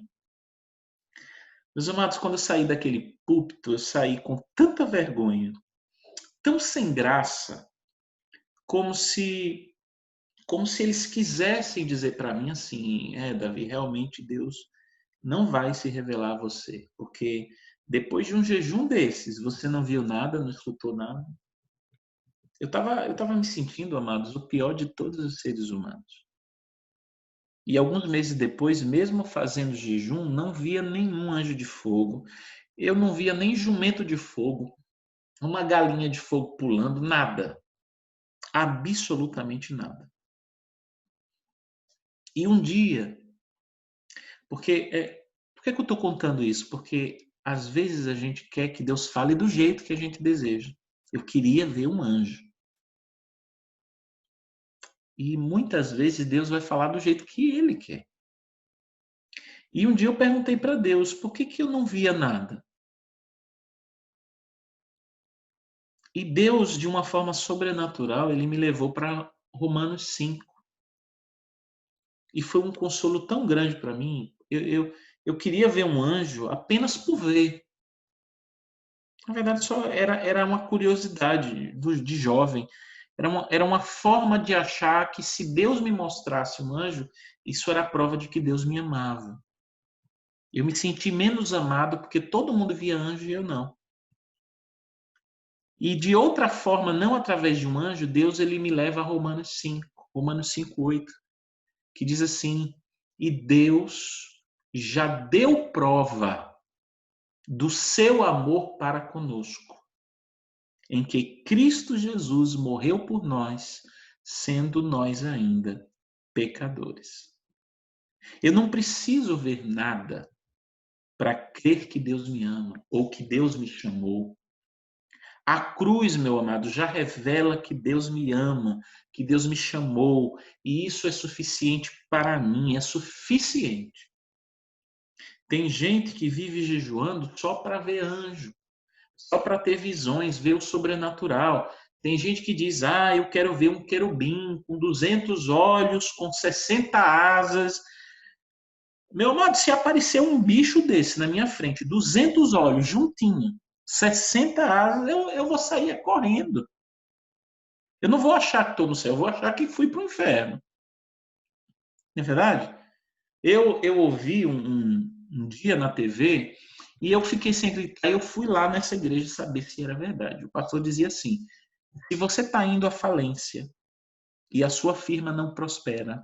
Meus amados, quando eu saí daquele púlpito, eu saí com tanta vergonha, tão sem graça, como se eles quisessem dizer para mim assim, Davi, realmente Deus não vai se revelar a você, porque depois de um jejum desses, você não viu nada, não escutou nada. Eu tava me sentindo, amados, o pior de todos os seres humanos. E alguns meses depois, mesmo fazendo jejum, não via nenhum anjo de fogo. Eu não via nem jumento de fogo, uma galinha de fogo pulando, nada. Absolutamente nada. E um dia, por que eu estou contando isso? Porque às vezes a gente quer que Deus fale do jeito que a gente deseja. Eu queria ver um anjo. E muitas vezes Deus vai falar do jeito que Ele quer. E um dia eu perguntei para Deus, por que eu não via nada? E Deus, de uma forma sobrenatural, Ele me levou para Romanos 5. E foi um consolo tão grande para mim. Eu queria ver um anjo apenas por ver. Na verdade, só era uma curiosidade de jovem. Era uma forma de achar que se Deus me mostrasse um anjo, isso era a prova de que Deus me amava. Eu me senti menos amado porque todo mundo via anjo e eu não. E de outra forma, não através de um anjo, Deus ele me leva a Romanos 5, Romanos 5:8, que diz assim: "E Deus já deu prova do seu amor para conosco, em que Cristo Jesus morreu por nós, sendo nós ainda pecadores." Eu não preciso ver nada para crer que Deus me ama ou que Deus me chamou. A cruz, meu amado, já revela que Deus me ama, que Deus me chamou, e isso é suficiente para mim, é suficiente. Tem gente que vive jejuando só para ver anjo, só para ter visões, ver o sobrenatural. Tem gente que diz, eu quero ver um querubim com 200 olhos, com 60 asas. Meu amado, se aparecer um bicho desse na minha frente, 200 olhos, juntinho, 60 asas, eu vou sair correndo. Eu não vou achar que estou no céu, eu vou achar que fui para o inferno. Não é verdade? Eu ouvi um dia na TV e eu fiquei sem acreditar. Eu fui lá nessa igreja saber se era verdade. O pastor dizia assim: se você está indo à falência e a sua firma não prospera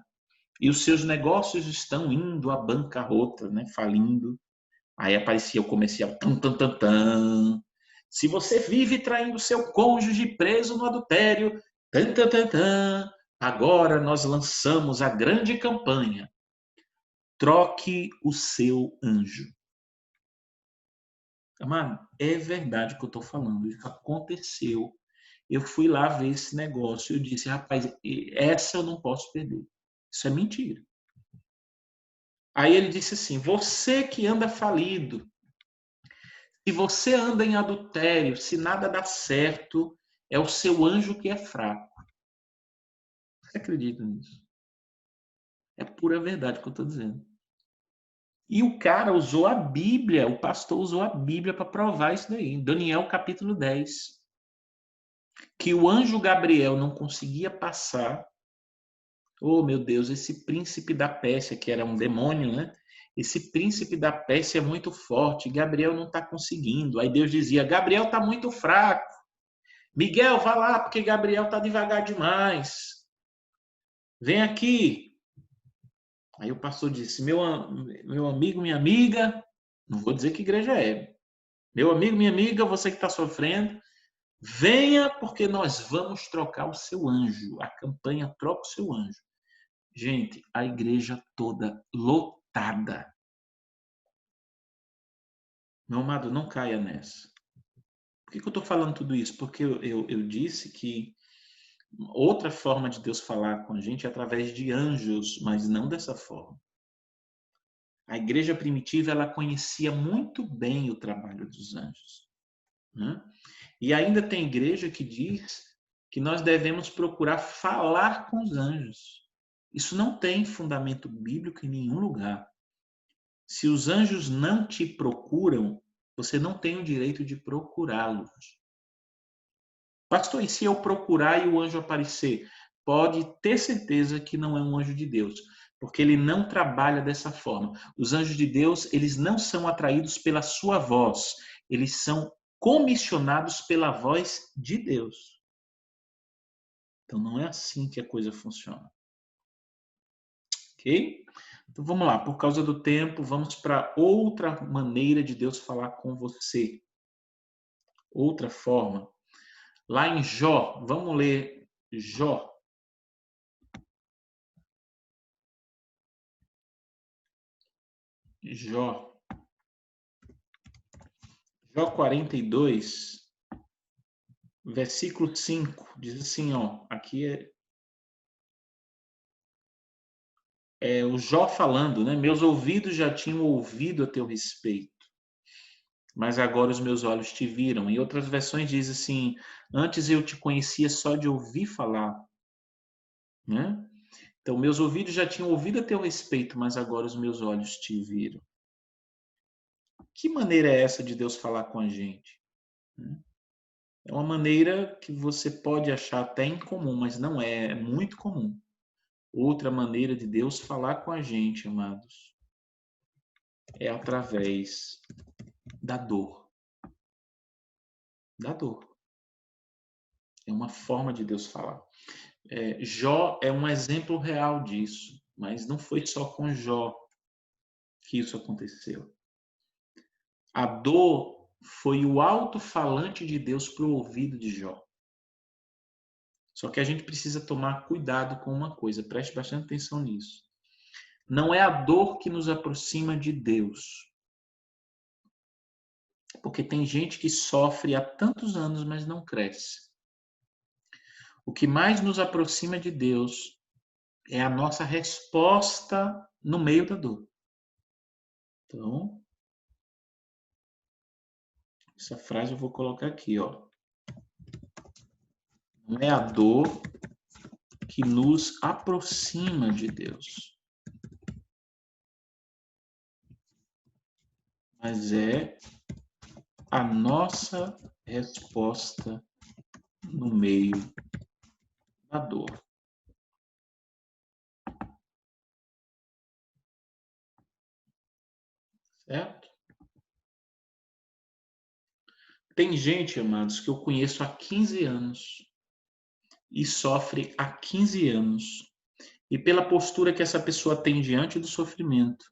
e os seus negócios estão indo à bancarrota, né, falindo, aí aparecia o comercial, tan, tan, tan, tan. Se você vive traindo seu cônjuge preso no adultério, tan, tan, tan, tan, agora nós lançamos a grande campanha. Troque o seu anjo. Amado, é verdade o que eu estou falando. Isso aconteceu. Eu fui lá ver esse negócio. Eu disse, rapaz, essa eu não posso perder. Isso é mentira. Aí ele disse assim, você que anda falido, se você anda em adultério, se nada dá certo, é o seu anjo que é fraco. Você acredita nisso? É pura verdade que eu estou dizendo. E o cara usou a Bíblia, o pastor usou a Bíblia para provar isso daí. Em Daniel capítulo 10. Que o anjo Gabriel não conseguia passar. Oh, meu Deus, esse príncipe da Pérsia, que era um demônio, né? Esse príncipe da Pérsia é muito forte, Gabriel não está conseguindo. Aí Deus dizia, Gabriel está muito fraco. Miguel, vá lá, porque Gabriel está devagar demais. Vem aqui. Aí o pastor disse, meu amigo, minha amiga, não vou dizer que igreja é, meu amigo, minha amiga, você que está sofrendo, venha porque nós vamos trocar o seu anjo. A campanha Troca o Seu Anjo. Gente, a igreja toda lotada. Meu amado, não caia nessa. Por que eu estou falando tudo isso? Porque eu disse que outra forma de Deus falar com a gente é através de anjos, mas não dessa forma. A igreja primitiva, ela conhecia muito bem o trabalho dos anjos, né? E ainda tem igreja que diz que nós devemos procurar falar com os anjos. Isso não tem fundamento bíblico em nenhum lugar. Se os anjos não te procuram, você não tem o direito de procurá-los. Pastor, e se eu procurar e o anjo aparecer? Pode ter certeza que não é um anjo de Deus, porque ele não trabalha dessa forma. Os anjos de Deus, eles não são atraídos pela sua voz, eles são comissionados pela voz de Deus. Então não é assim que a coisa funciona. Ok? Então vamos lá, por causa do tempo, vamos para outra maneira de Deus falar com você. Outra forma. Lá em Jó, vamos ler Jó. Jó. Jó 42, versículo 5, diz assim, ó, aqui é o Jó falando, né? Meus ouvidos já tinham ouvido a teu respeito, mas agora os meus olhos te viram. Em outras versões diz assim, antes eu te conhecia só de ouvir falar, né? Então, meus ouvidos já tinham ouvido a teu respeito, mas agora os meus olhos te viram. Que maneira é essa de Deus falar com a gente? É uma maneira que você pode achar até incomum, mas não é, é muito comum. Outra maneira de Deus falar com a gente, amados, é através da dor. Da dor. É uma forma de Deus falar. Jó é um exemplo real disso, mas não foi só com Jó que isso aconteceu. A dor foi o alto-falante de Deus para o ouvido de Jó. Só que a gente precisa tomar cuidado com uma coisa, preste bastante atenção nisso. Não é a dor que nos aproxima de Deus. Porque tem gente que sofre há tantos anos, mas não cresce. O que mais nos aproxima de Deus é a nossa resposta no meio da dor. Então, essa frase eu vou colocar aqui, ó. Não é a dor que nos aproxima de Deus, mas é a nossa resposta no meio da dor. Certo? Tem gente, amados, que eu conheço há 15 anos e sofre há 15 anos. E pela postura que essa pessoa tem diante do sofrimento,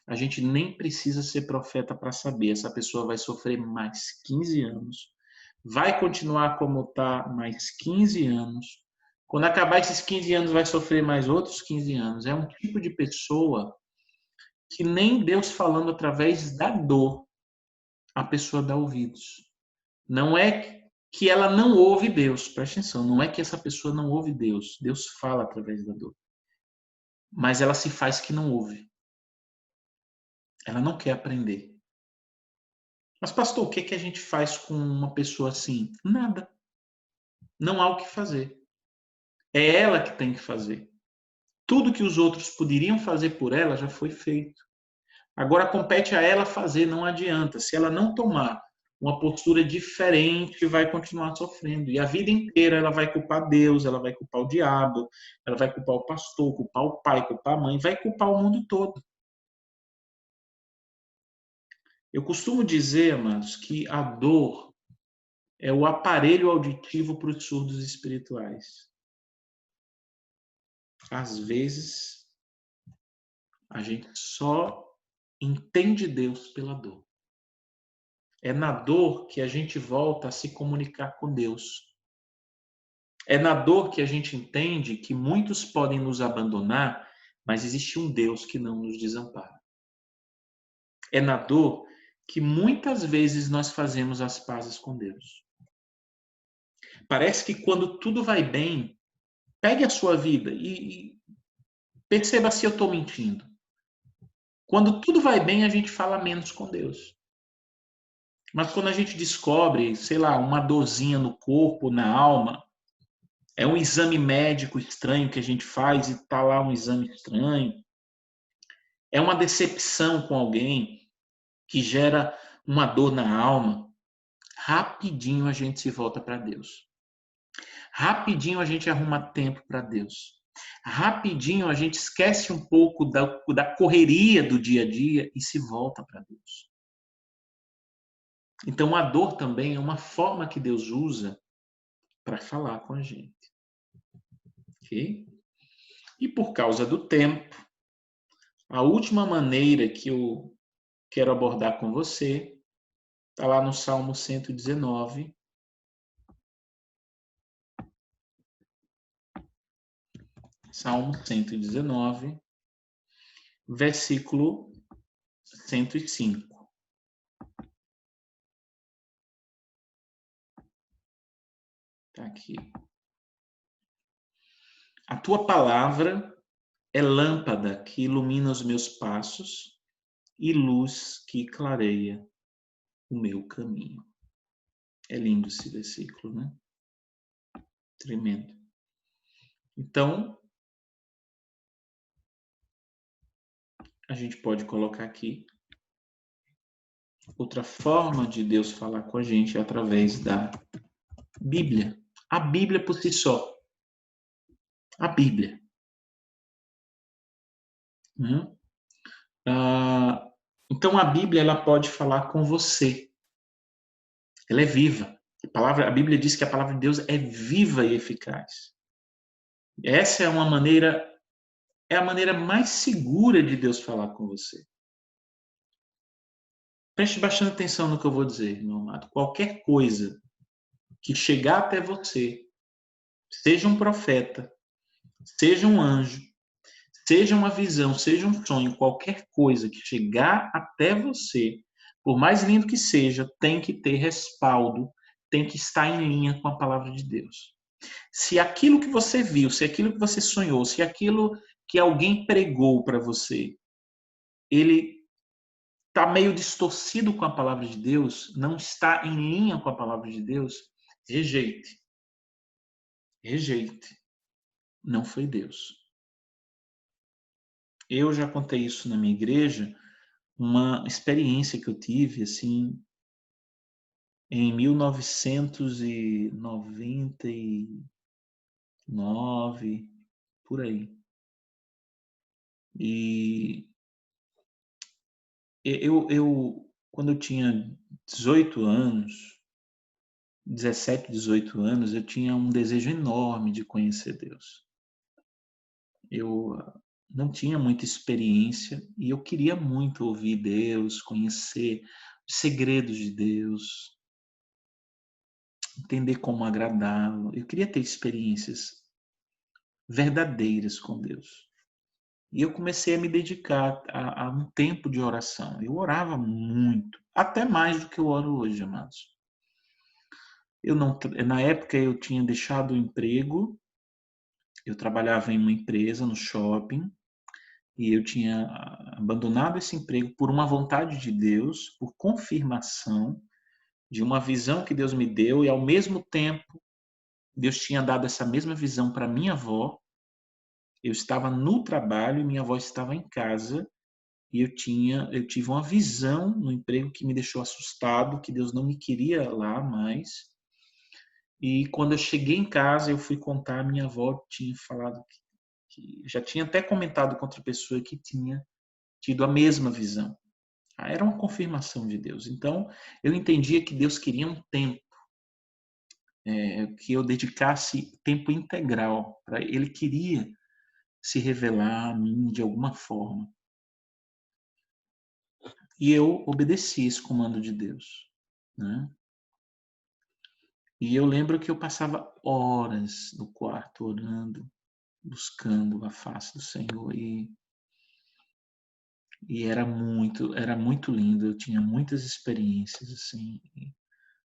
a gente nem precisa ser profeta para saber. Essa pessoa vai sofrer mais 15 anos, vai continuar como está mais 15 anos. Quando acabar esses 15 anos, vai sofrer mais outros 15 anos. É um tipo de pessoa que nem Deus falando através da dor, a pessoa dá ouvidos. Não é que ela não ouve Deus, presta atenção, não é que essa pessoa não ouve Deus. Deus fala através da dor. Mas ela se faz que não ouve. Ela não quer aprender. Mas, pastor, o que a gente faz com uma pessoa assim? Nada. Não há o que fazer. É ela que tem que fazer. Tudo que os outros poderiam fazer por ela já foi feito. Agora compete a ela fazer, não adianta. Se ela não tomar uma postura diferente, vai continuar sofrendo. E a vida inteira ela vai culpar Deus, ela vai culpar o diabo, ela vai culpar o pastor, culpar o pai, culpar a mãe, vai culpar o mundo todo. Eu costumo dizer, amados, que a dor é o aparelho auditivo para os surdos espirituais. Às vezes, A gente só entende Deus pela dor. É na dor que a gente volta a se comunicar com Deus. É na dor que a gente entende que muitos podem nos abandonar, mas existe um Deus que não nos desampara. É na dor que muitas vezes nós fazemos as pazes com Deus. Parece que quando tudo vai bem, pegue a sua vida e perceba se eu estou mentindo. Quando tudo vai bem, a gente fala menos com Deus. Mas quando a gente descobre, sei lá, uma dorzinha no corpo, na alma, é um exame médico estranho que a gente faz e tá lá um exame estranho, é uma decepção com alguém que gera uma dor na alma, rapidinho a gente se volta para Deus. Rapidinho a gente arruma tempo para Deus. Rapidinho a gente esquece um pouco da correria do dia a dia e se volta para Deus. Então a dor também é uma forma que Deus usa para falar com a gente. Ok? E por causa do tempo, a última maneira que eu quero abordar com você está lá no Salmo 119. Salmo 119, versículo 105. Está aqui. A tua palavra é lâmpada que ilumina os meus passos e luz que clareia o meu caminho. É lindo esse versículo, né? Tremendo. Então, a gente pode colocar aqui outra forma de Deus falar com a gente é através da Bíblia. A Bíblia por si só. A Bíblia. Então, a Bíblia ela pode falar com você. Ela é viva. A Bíblia diz que a palavra de Deus é viva e eficaz. Essa é a maneira mais segura de Deus falar com você. Preste bastante atenção no que eu vou dizer, meu amado. Qualquer coisa que chegar até você, seja um profeta, seja um anjo, seja uma visão, seja um sonho, qualquer coisa que chegar até você, por mais lindo que seja, tem que ter respaldo, tem que estar em linha com a palavra de Deus. Se aquilo que você viu, se aquilo que você sonhou, se aquilo que alguém pregou para você, ele está meio distorcido com a palavra de Deus, não está em linha com a palavra de Deus, rejeite. Rejeite. Não foi Deus. Eu já contei isso na minha igreja, uma experiência que eu tive assim em 1999, por aí. E quando eu tinha 18 anos, 17, 18 anos, eu tinha um desejo enorme de conhecer Deus. Eu não tinha muita experiência e eu queria muito ouvir Deus, conhecer os segredos de Deus, entender como agradá-lo. Eu queria ter experiências verdadeiras com Deus. E eu comecei a me dedicar a um tempo de oração. Eu orava muito, até mais do que eu oro hoje, amados. Na época eu tinha deixado o emprego, eu trabalhava em uma empresa no shopping e eu tinha abandonado esse emprego por uma vontade de Deus, por confirmação de uma visão que Deus me deu e ao mesmo tempo Deus tinha dado essa mesma visão para minha avó. Eu estava no trabalho e minha avó estava em casa e eu tive uma visão no emprego que me deixou assustado, que Deus não me queria lá mais. E quando eu cheguei em casa, eu fui contar, minha avó tinha falado que já tinha até comentado com outra pessoa que tinha tido a mesma visão. Era uma confirmação de Deus. Então, eu entendia que Deus queria um tempo, que eu dedicasse tempo integral para Ele. Queria se revelar a mim de alguma forma. E eu obedeci esse comando de Deus, né? E eu lembro que eu passava horas no quarto orando, buscando a face do Senhor e era muito lindo. Eu tinha muitas experiências assim.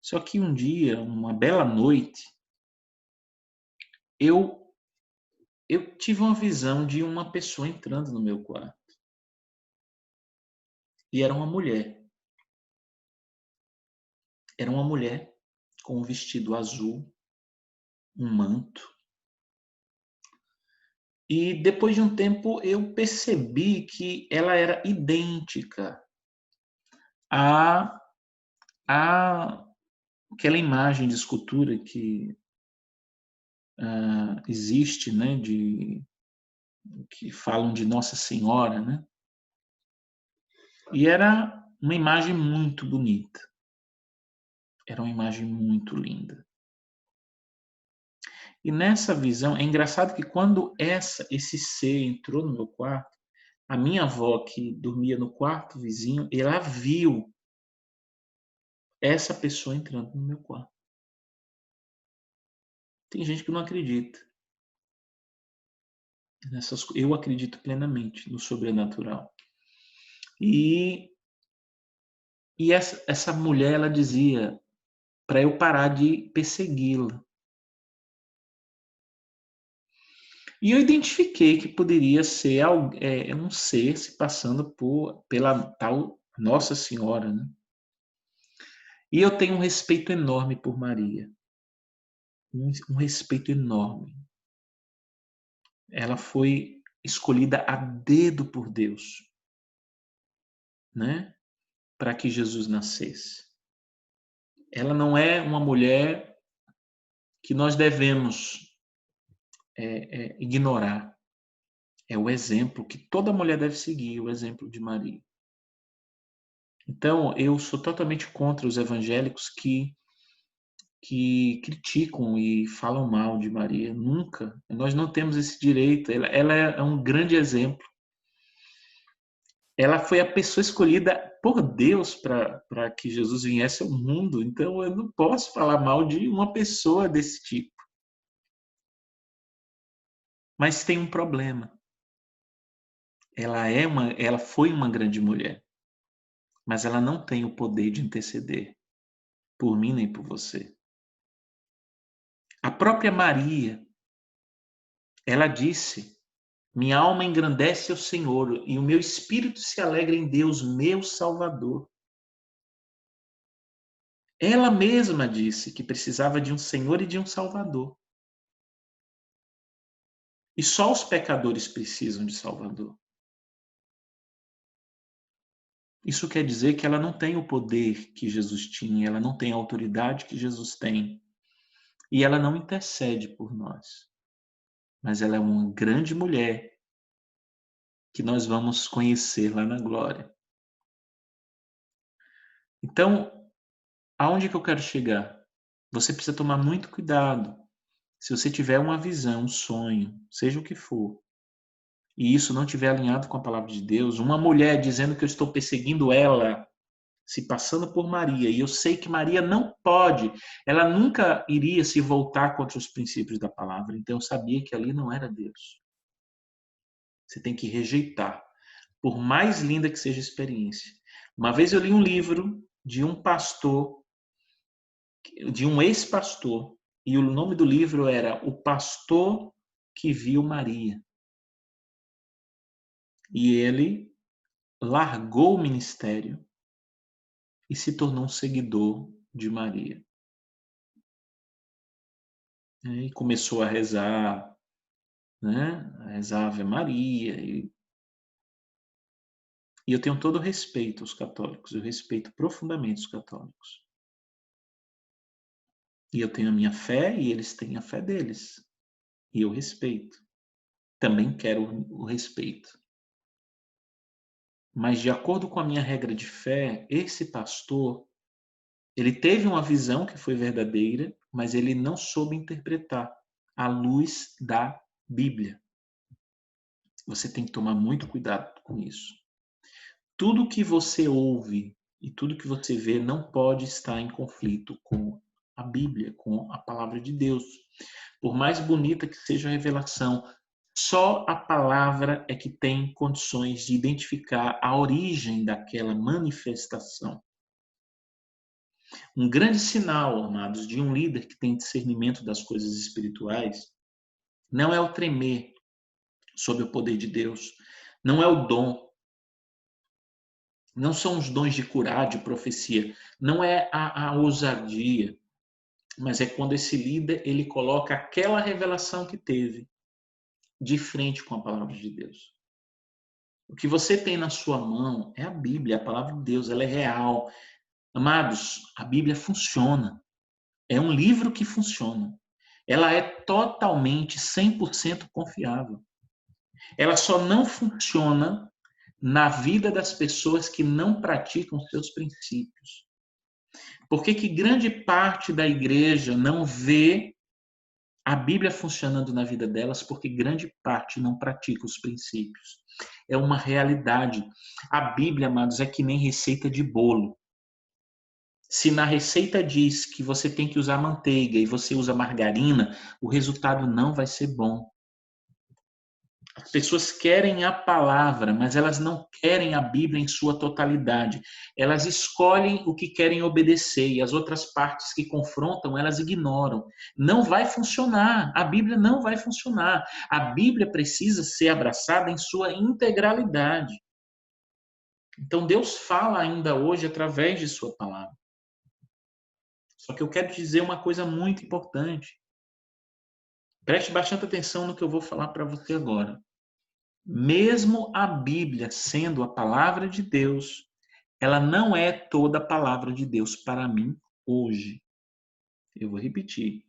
Só que um dia, uma bela noite, eu eu tive uma visão de uma pessoa entrando no meu quarto. E era uma mulher. Era uma mulher com um vestido azul, um manto. E depois de um tempo eu percebi que ela era idêntica a, a aquela imagem de escultura que existe, né, que falam de Nossa Senhora, né? E era uma imagem muito bonita. Era uma imagem muito linda. E nessa visão, é engraçado que quando esse ser entrou no meu quarto, a minha avó, que dormia no quarto vizinho, ela viu essa pessoa entrando no meu quarto. Tem gente que não acredita. Eu acredito plenamente no sobrenatural. E, e essa mulher, ela dizia para eu parar de persegui-la. E eu identifiquei que poderia ser um ser se passando pela tal Nossa Senhora, né? E eu tenho um respeito enorme por Maria. Um respeito enorme. Ela foi escolhida a dedo por Deus, né? Para que Jesus nascesse. Ela não é uma mulher que nós devemos ignorar. É o exemplo que toda mulher deve seguir, o exemplo de Maria. Então, eu sou totalmente contra os evangélicos que criticam e falam mal de Maria. Nunca. Nós não temos esse direito. Ela é um grande exemplo. Ela foi a pessoa escolhida por Deus para que Jesus viesse ao mundo. Então, eu não posso falar mal de uma pessoa desse tipo. Mas tem um problema. Ela foi uma grande mulher, mas ela não tem o poder de interceder por mim nem por você. A própria Maria, ela disse: minha alma engrandece ao Senhor e o meu espírito se alegra em Deus, meu Salvador. Ela mesma disse que precisava de um Senhor e de um Salvador. E só os pecadores precisam de Salvador. Isso quer dizer que ela não tem o poder que Jesus tinha, ela não tem a autoridade que Jesus tem. E ela não intercede por nós. Mas ela é uma grande mulher que nós vamos conhecer lá na glória. Então, aonde que eu quero chegar? Você precisa tomar muito cuidado. Se você tiver uma visão, um sonho, seja o que for, e isso não estiver alinhado com a palavra de Deus, uma mulher dizendo que eu estou perseguindo ela, se passando por Maria, e eu sei que Maria não pode, ela nunca iria se voltar contra os princípios da palavra, então eu sabia que ali não era Deus. Você tem que rejeitar, por mais linda que seja a experiência. Uma vez eu li um livro de um pastor, de um ex-pastor, e o nome do livro era O Pastor que Viu Maria. E ele largou o ministério e se tornou um seguidor de Maria. E começou a rezar, né? A rezar Ave Maria. E eu tenho todo o respeito aos católicos, eu respeito profundamente os católicos. E eu tenho a minha fé e eles têm a fé deles. E eu respeito. Também quero o respeito. Mas de acordo com a minha regra de fé, esse pastor, ele teve uma visão que foi verdadeira, mas ele não soube interpretar à luz da Bíblia. Você tem que tomar muito cuidado com isso. Tudo que você ouve e tudo que você vê não pode estar em conflito com a Bíblia, com a palavra de Deus. Por mais bonita que seja a revelação, só a palavra é que tem condições de identificar a origem daquela manifestação. Um grande sinal, amados, de um líder que tem discernimento das coisas espirituais não é o tremer sob o poder de Deus, não é o dom, não são os dons de curar, de profecia, não é a ousadia, mas é quando esse líder ele coloca aquela revelação que teve de frente com a palavra de Deus. O que você tem na sua mão é a Bíblia, a palavra de Deus, ela é real. Amados, a Bíblia funciona. É um livro que funciona. Ela é totalmente, 100% confiável. Ela só não funciona na vida das pessoas que não praticam seus princípios. Por que grande parte da igreja não vê a Bíblia funcionando na vida delas? Porque grande parte não pratica os princípios. É uma realidade. A Bíblia, amados, é que nem receita de bolo. Se na receita diz que você tem que usar manteiga e você usa margarina, o resultado não vai ser bom. As pessoas querem a palavra, mas elas não querem a Bíblia em sua totalidade. Elas escolhem o que querem obedecer e as outras partes que confrontam, elas ignoram. Não vai funcionar. A Bíblia não vai funcionar. A Bíblia precisa ser abraçada em sua integralidade. Então Deus fala ainda hoje através de sua palavra. Só que eu quero dizer uma coisa muito importante. Preste bastante atenção no que eu vou falar para você agora. Mesmo a Bíblia sendo a palavra de Deus, ela não é toda a palavra de Deus para mim hoje. Eu vou repetir.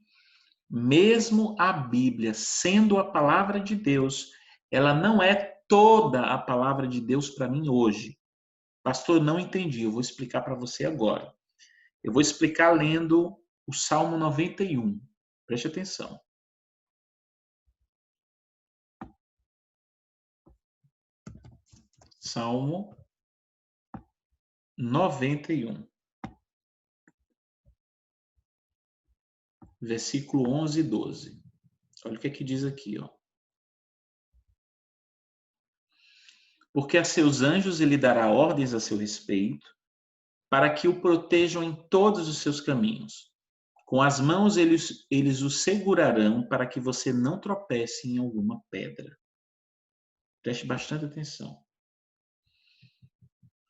Mesmo a Bíblia sendo a palavra de Deus, ela não é toda a palavra de Deus para mim hoje. Pastor, não entendi. Eu vou explicar para você agora. Eu vou explicar lendo o Salmo 91. Preste atenção. Salmo 91, versículo 11 e 12. Olha o que diz aqui, ó. Porque a seus anjos ele dará ordens a seu respeito, para que o protejam em todos os seus caminhos. Com as mãos eles o segurarão para que você não tropece em alguma pedra. Preste bastante atenção.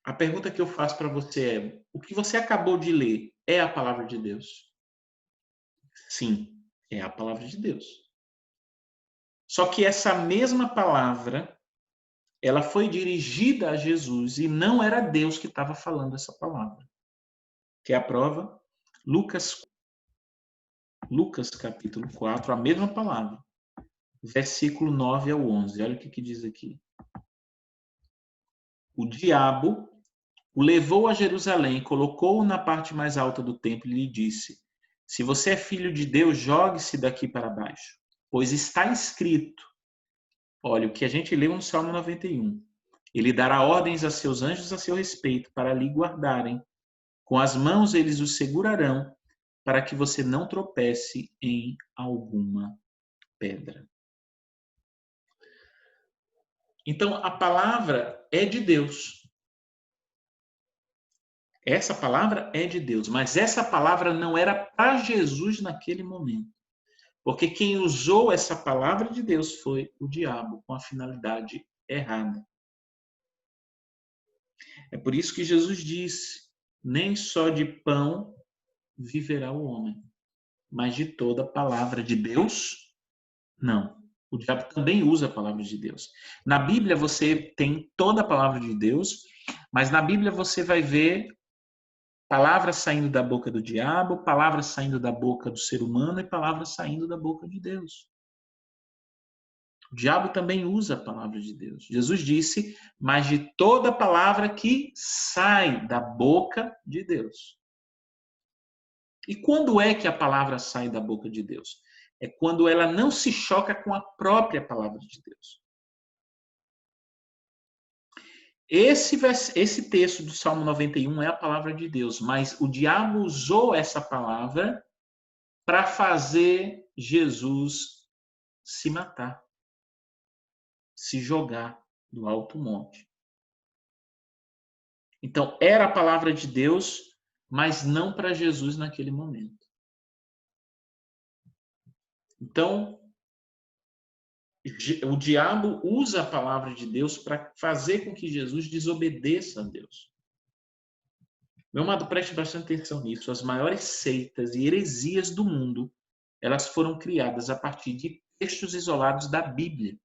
A pergunta que eu faço para você é: o que você acabou de ler é a palavra de Deus? Sim, é a palavra de Deus. Só que essa mesma palavra, ela foi dirigida a Jesus e não era Deus que estava falando essa palavra. Quer a prova? Lucas capítulo 4, a mesma palavra. Versículo 9 ao 11. Olha o que diz aqui. O diabo o levou a Jerusalém, colocou-o na parte mais alta do templo e lhe disse: se você é filho de Deus, jogue-se daqui para baixo, pois está escrito. Olha, o que a gente leu no Salmo 91. Ele dará ordens a seus anjos a seu respeito, para lhe guardarem. Com as mãos eles o segurarão, para que você não tropece em alguma pedra. Então, a palavra é de Deus. Essa palavra é de Deus, mas essa palavra não era para Jesus naquele momento. Porque quem usou essa palavra de Deus foi o diabo, com a finalidade errada. É por isso que Jesus disse: nem só de pão viverá o homem, mas de toda a palavra de Deus, não. O diabo também usa a palavra de Deus. Na Bíblia você tem toda a palavra de Deus, mas na Bíblia você vai ver palavras saindo da boca do diabo, palavras saindo da boca do ser humano e palavras saindo da boca de Deus. O diabo também usa a palavra de Deus. Jesus disse: mas de toda a palavra que sai da boca de Deus. E quando é que a palavra sai da boca de Deus? É quando ela não se choca com a própria palavra de Deus. Esse texto do Salmo 91 é a palavra de Deus, mas o diabo usou essa palavra para fazer Jesus se matar, se jogar do alto monte. Então, era a palavra de Deus, mas não para Jesus naquele momento. Então, o diabo usa a palavra de Deus para fazer com que Jesus desobedeça a Deus. Meu amado, preste bastante atenção nisso. As maiores seitas e heresias do mundo, elas foram criadas a partir de textos isolados da Bíblia.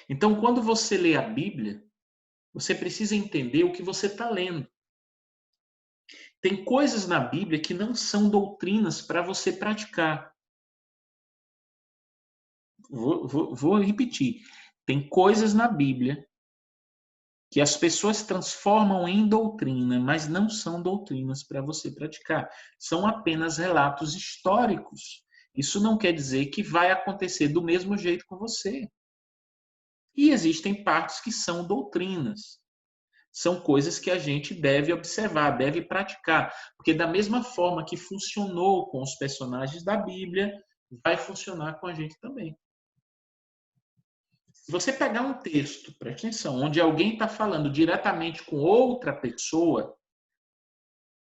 Então, quando você lê a Bíblia, você precisa entender o que você está lendo. Tem coisas na Bíblia que não são doutrinas para você praticar. Vou repetir. Tem coisas na Bíblia que as pessoas transformam em doutrina, mas não são doutrinas para você praticar. São apenas relatos históricos. Isso não quer dizer que vai acontecer do mesmo jeito com você. E existem partes que são doutrinas. São coisas que a gente deve observar, deve praticar. Porque da mesma forma que funcionou com os personagens da Bíblia, vai funcionar com a gente também. Se você pegar um texto, preste atenção, onde alguém está falando diretamente com outra pessoa,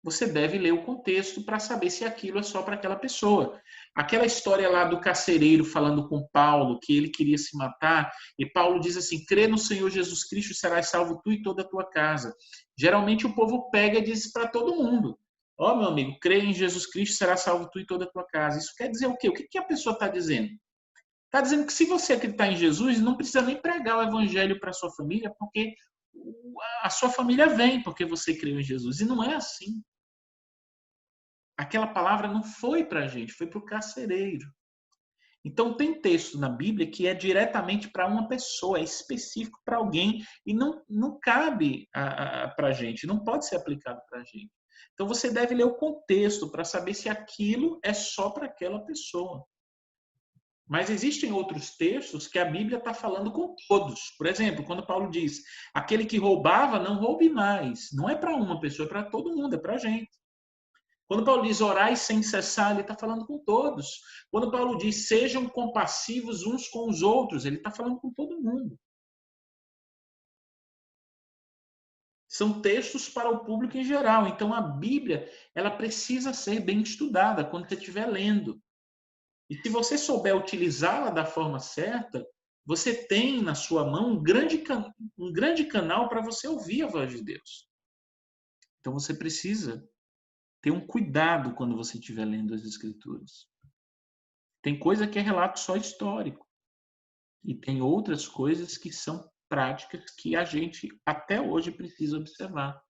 você deve ler o contexto para saber se aquilo é só para aquela pessoa. Aquela história lá do carcereiro falando com Paulo, que ele queria se matar, e Paulo diz assim, crê no Senhor Jesus Cristo e serás salvo tu e toda a tua casa. Geralmente o povo pega e diz para todo mundo, ó, meu amigo, crê em Jesus Cristo e serás salvo tu e toda a tua casa. Isso quer dizer o quê? O que a pessoa está dizendo? Está dizendo que se você acreditar em Jesus, não precisa nem pregar o evangelho para a sua família, porque a sua família vem porque você creu em Jesus. E não é assim. Aquela palavra não foi para a gente, foi para o carcereiro. Então, tem texto na Bíblia que é diretamente para uma pessoa, é específico para alguém e não cabe para a gente, não pode ser aplicado para a gente. Então, você deve ler o contexto para saber se aquilo é só para aquela pessoa. Mas existem outros textos que a Bíblia está falando com todos. Por exemplo, quando Paulo diz, aquele que roubava, não roube mais. Não é para uma pessoa, é para todo mundo, é para a gente. Quando Paulo diz orai sem cessar, ele está falando com todos. Quando Paulo diz sejam compassivos uns com os outros, ele está falando com todo mundo. São textos para o público em geral. Então, a Bíblia ela precisa ser bem estudada quando você estiver lendo. E se você souber utilizá-la da forma certa, você tem na sua mão um grande canal para você ouvir a voz de Deus. Então você precisa ter um cuidado quando você estiver lendo as Escrituras. Tem coisa que é relato só histórico. E tem outras coisas que são práticas que a gente até hoje precisa observar.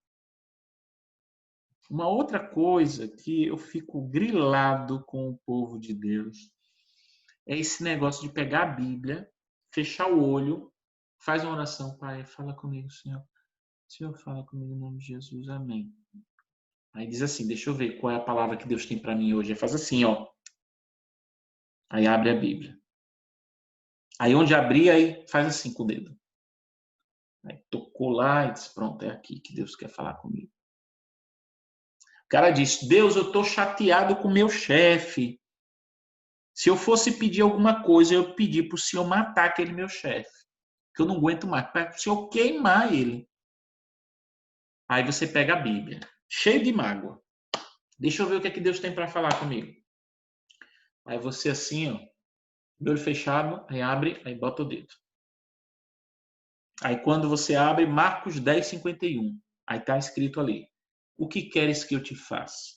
Uma outra coisa que eu fico grilado com o povo de Deus é esse negócio de pegar a Bíblia, fechar o olho, faz uma oração, Pai, fala comigo, Senhor. Senhor, fala comigo em nome de Jesus, amém. Aí diz assim, deixa eu ver qual é a palavra que Deus tem para mim hoje. Aí faz assim, ó. Aí abre a Bíblia. Aí onde abrir, aí faz assim com o dedo. Aí tocou lá e diz, pronto, é aqui que Deus quer falar comigo. O cara diz, Deus, eu estou chateado com o meu chefe. Se eu fosse pedir alguma coisa, eu pedi para o Senhor matar aquele meu chefe. Que eu não aguento mais. Para o Senhor queimar ele. Aí você pega a Bíblia, cheio de mágoa. Deixa eu ver o que é que Deus tem para falar comigo. Aí você assim, ó, de olho fechado, aí abre, aí bota o dedo. Aí quando você abre, Marcos 10:51. Aí está escrito ali, o que queres que eu te faça?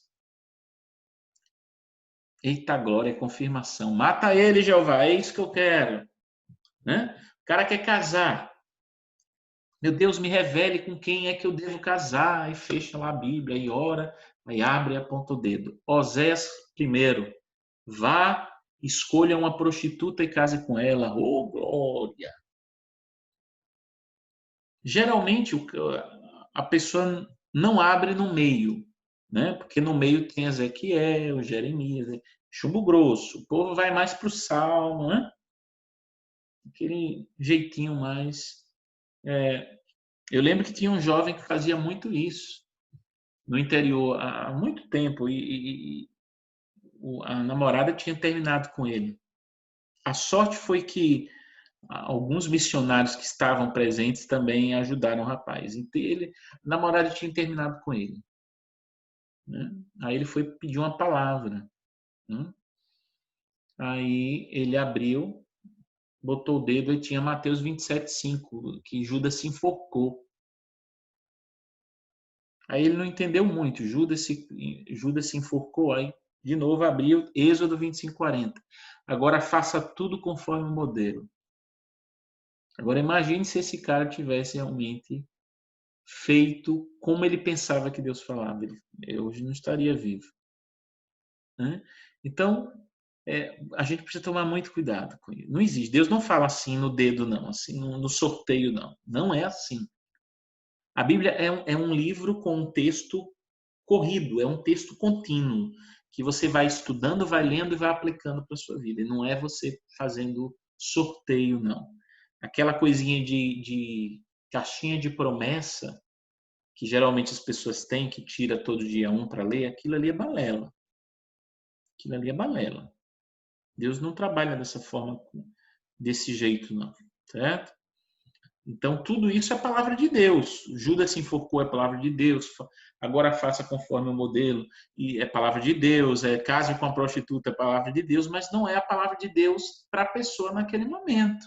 Eita glória, confirmação. Mata ele, Jeová, é isso que eu quero. Né? O cara quer casar. Meu Deus, me revele com quem é que eu devo casar. Aí fecha lá a Bíblia, aí ora, aí abre e aponta o dedo. Osés 1. Vá, escolha uma prostituta e case com ela. Oh, glória! Geralmente, a pessoa não abre no meio, né? Porque no meio tem Ezequiel, Jeremias, chumbo grosso. O povo vai mais para o Salmo, né? Aquele jeitinho mais Eu lembro que tinha um jovem que fazia muito isso no interior há muito tempo e a namorada tinha terminado com ele. A sorte foi que alguns missionários que estavam presentes também ajudaram o rapaz. Então, a namorada tinha terminado com ele, né? Aí ele foi pedir uma palavra, né? Aí ele abriu, botou o dedo e tinha Mateus 27:5, que Judas se enforcou. Aí ele não entendeu muito. Judas se enforcou. Aí, de novo, abriu Êxodo 25:40. Agora faça tudo conforme o modelo. Agora imagine se esse cara tivesse realmente feito como ele pensava que Deus falava. Ele hoje não estaria vivo, né? Então, a gente precisa tomar muito cuidado com isso. Não existe. Deus não fala assim no dedo, não. Assim no sorteio, não. Não é assim. A Bíblia é um livro com um texto corrido, é um texto contínuo, que você vai estudando, vai lendo e vai aplicando para a sua vida. E não é você fazendo sorteio, não. Aquela coisinha de caixinha de promessa, que geralmente as pessoas têm, que tira todo dia um para ler, aquilo ali é balela. Aquilo ali é balela. Deus não trabalha dessa forma, desse jeito, não. Certo? Então, tudo isso é palavra de Deus. Judas se enforcou, é palavra de Deus. Agora faça conforme o modelo, e é palavra de Deus. Case com a prostituta, é palavra de Deus, mas não é a palavra de Deus para a pessoa naquele momento.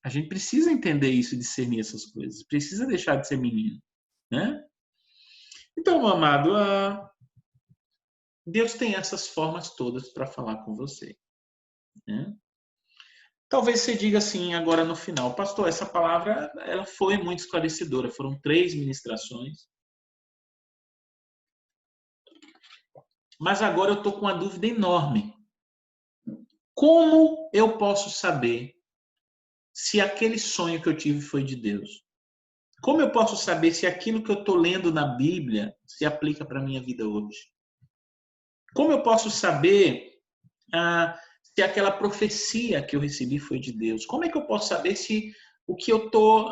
A gente precisa entender isso e discernir essas coisas. Precisa deixar de ser menino, né? Então, meu amado, Deus tem essas formas todas para falar com você, né? Talvez você diga assim agora no final, pastor, essa palavra ela foi muito esclarecedora. Foram 3 ministrações. Mas agora eu estou com uma dúvida enorme. Como eu posso saber se aquele sonho que eu tive foi de Deus? Como eu posso saber se aquilo que eu estou lendo na Bíblia se aplica para a minha vida hoje? Como eu posso saber se aquela profecia que eu recebi foi de Deus? Como é que eu posso saber se o que eu estou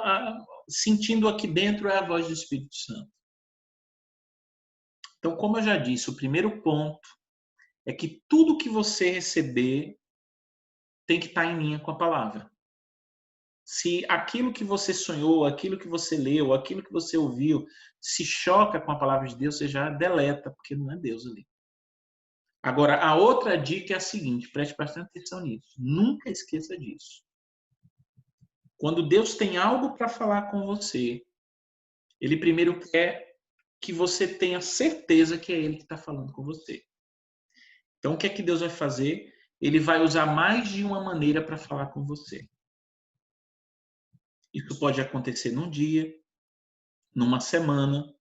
sentindo aqui dentro é a voz do Espírito Santo? Então, como eu já disse, o primeiro ponto é que tudo que você receber tem que estar em linha com a palavra. Se aquilo que você sonhou, aquilo que você leu, aquilo que você ouviu, se choca com a palavra de Deus, você já deleta, porque não é Deus ali. Agora, a outra dica é a seguinte, preste bastante atenção nisso. Nunca esqueça disso. Quando Deus tem algo para falar com você, Ele primeiro quer que você tenha certeza que é Ele que está falando com você. Então, o que é que Deus vai fazer? Ele vai usar mais de uma maneira para falar com você. Isso pode acontecer num dia, numa semana,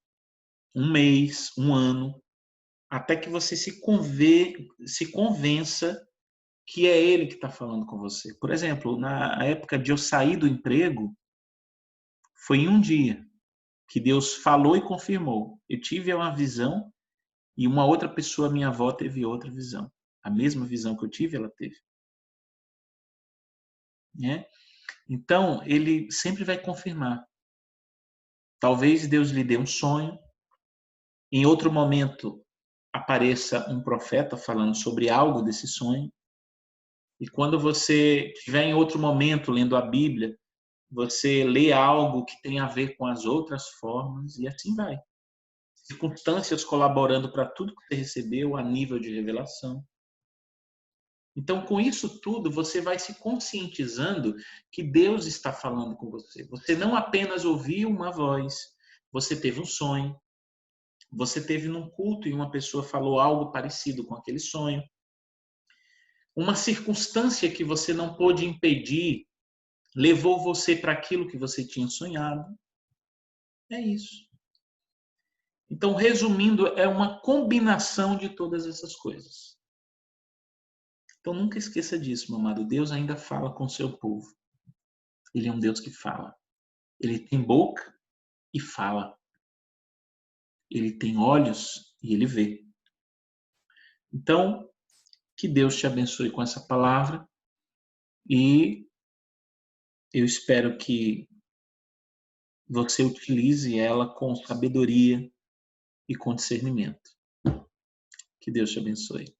um mês, um ano, até que você se convença que é ele que está falando com você. Por exemplo, na época de eu sair do emprego, foi em um dia que Deus falou e confirmou. Eu tive uma visão e uma outra pessoa, minha avó, teve outra visão. A mesma visão que eu tive, ela teve. Né? Então, ele sempre vai confirmar. Talvez Deus lhe dê um sonho, em outro momento apareça um profeta falando sobre algo desse sonho, e quando você estiver em outro momento lendo a Bíblia, você lê algo que tem a ver com as outras formas, e assim vai. Circunstâncias colaborando para tudo que você recebeu a nível de revelação. Então, com isso tudo, você vai se conscientizando que Deus está falando com você. Você não apenas ouviu uma voz, você teve um sonho, você teve num culto e uma pessoa falou algo parecido com aquele sonho. Uma circunstância que você não pôde impedir levou você para aquilo que você tinha sonhado. É isso. Então, resumindo, é uma combinação de todas essas coisas. Então, nunca esqueça disso, meu amado. Deus ainda fala com o seu povo. Ele é um Deus que fala. Ele tem boca e fala. Ele tem olhos e ele vê. Então, que Deus te abençoe com essa palavra e eu espero que você utilize ela com sabedoria e com discernimento. Que Deus te abençoe.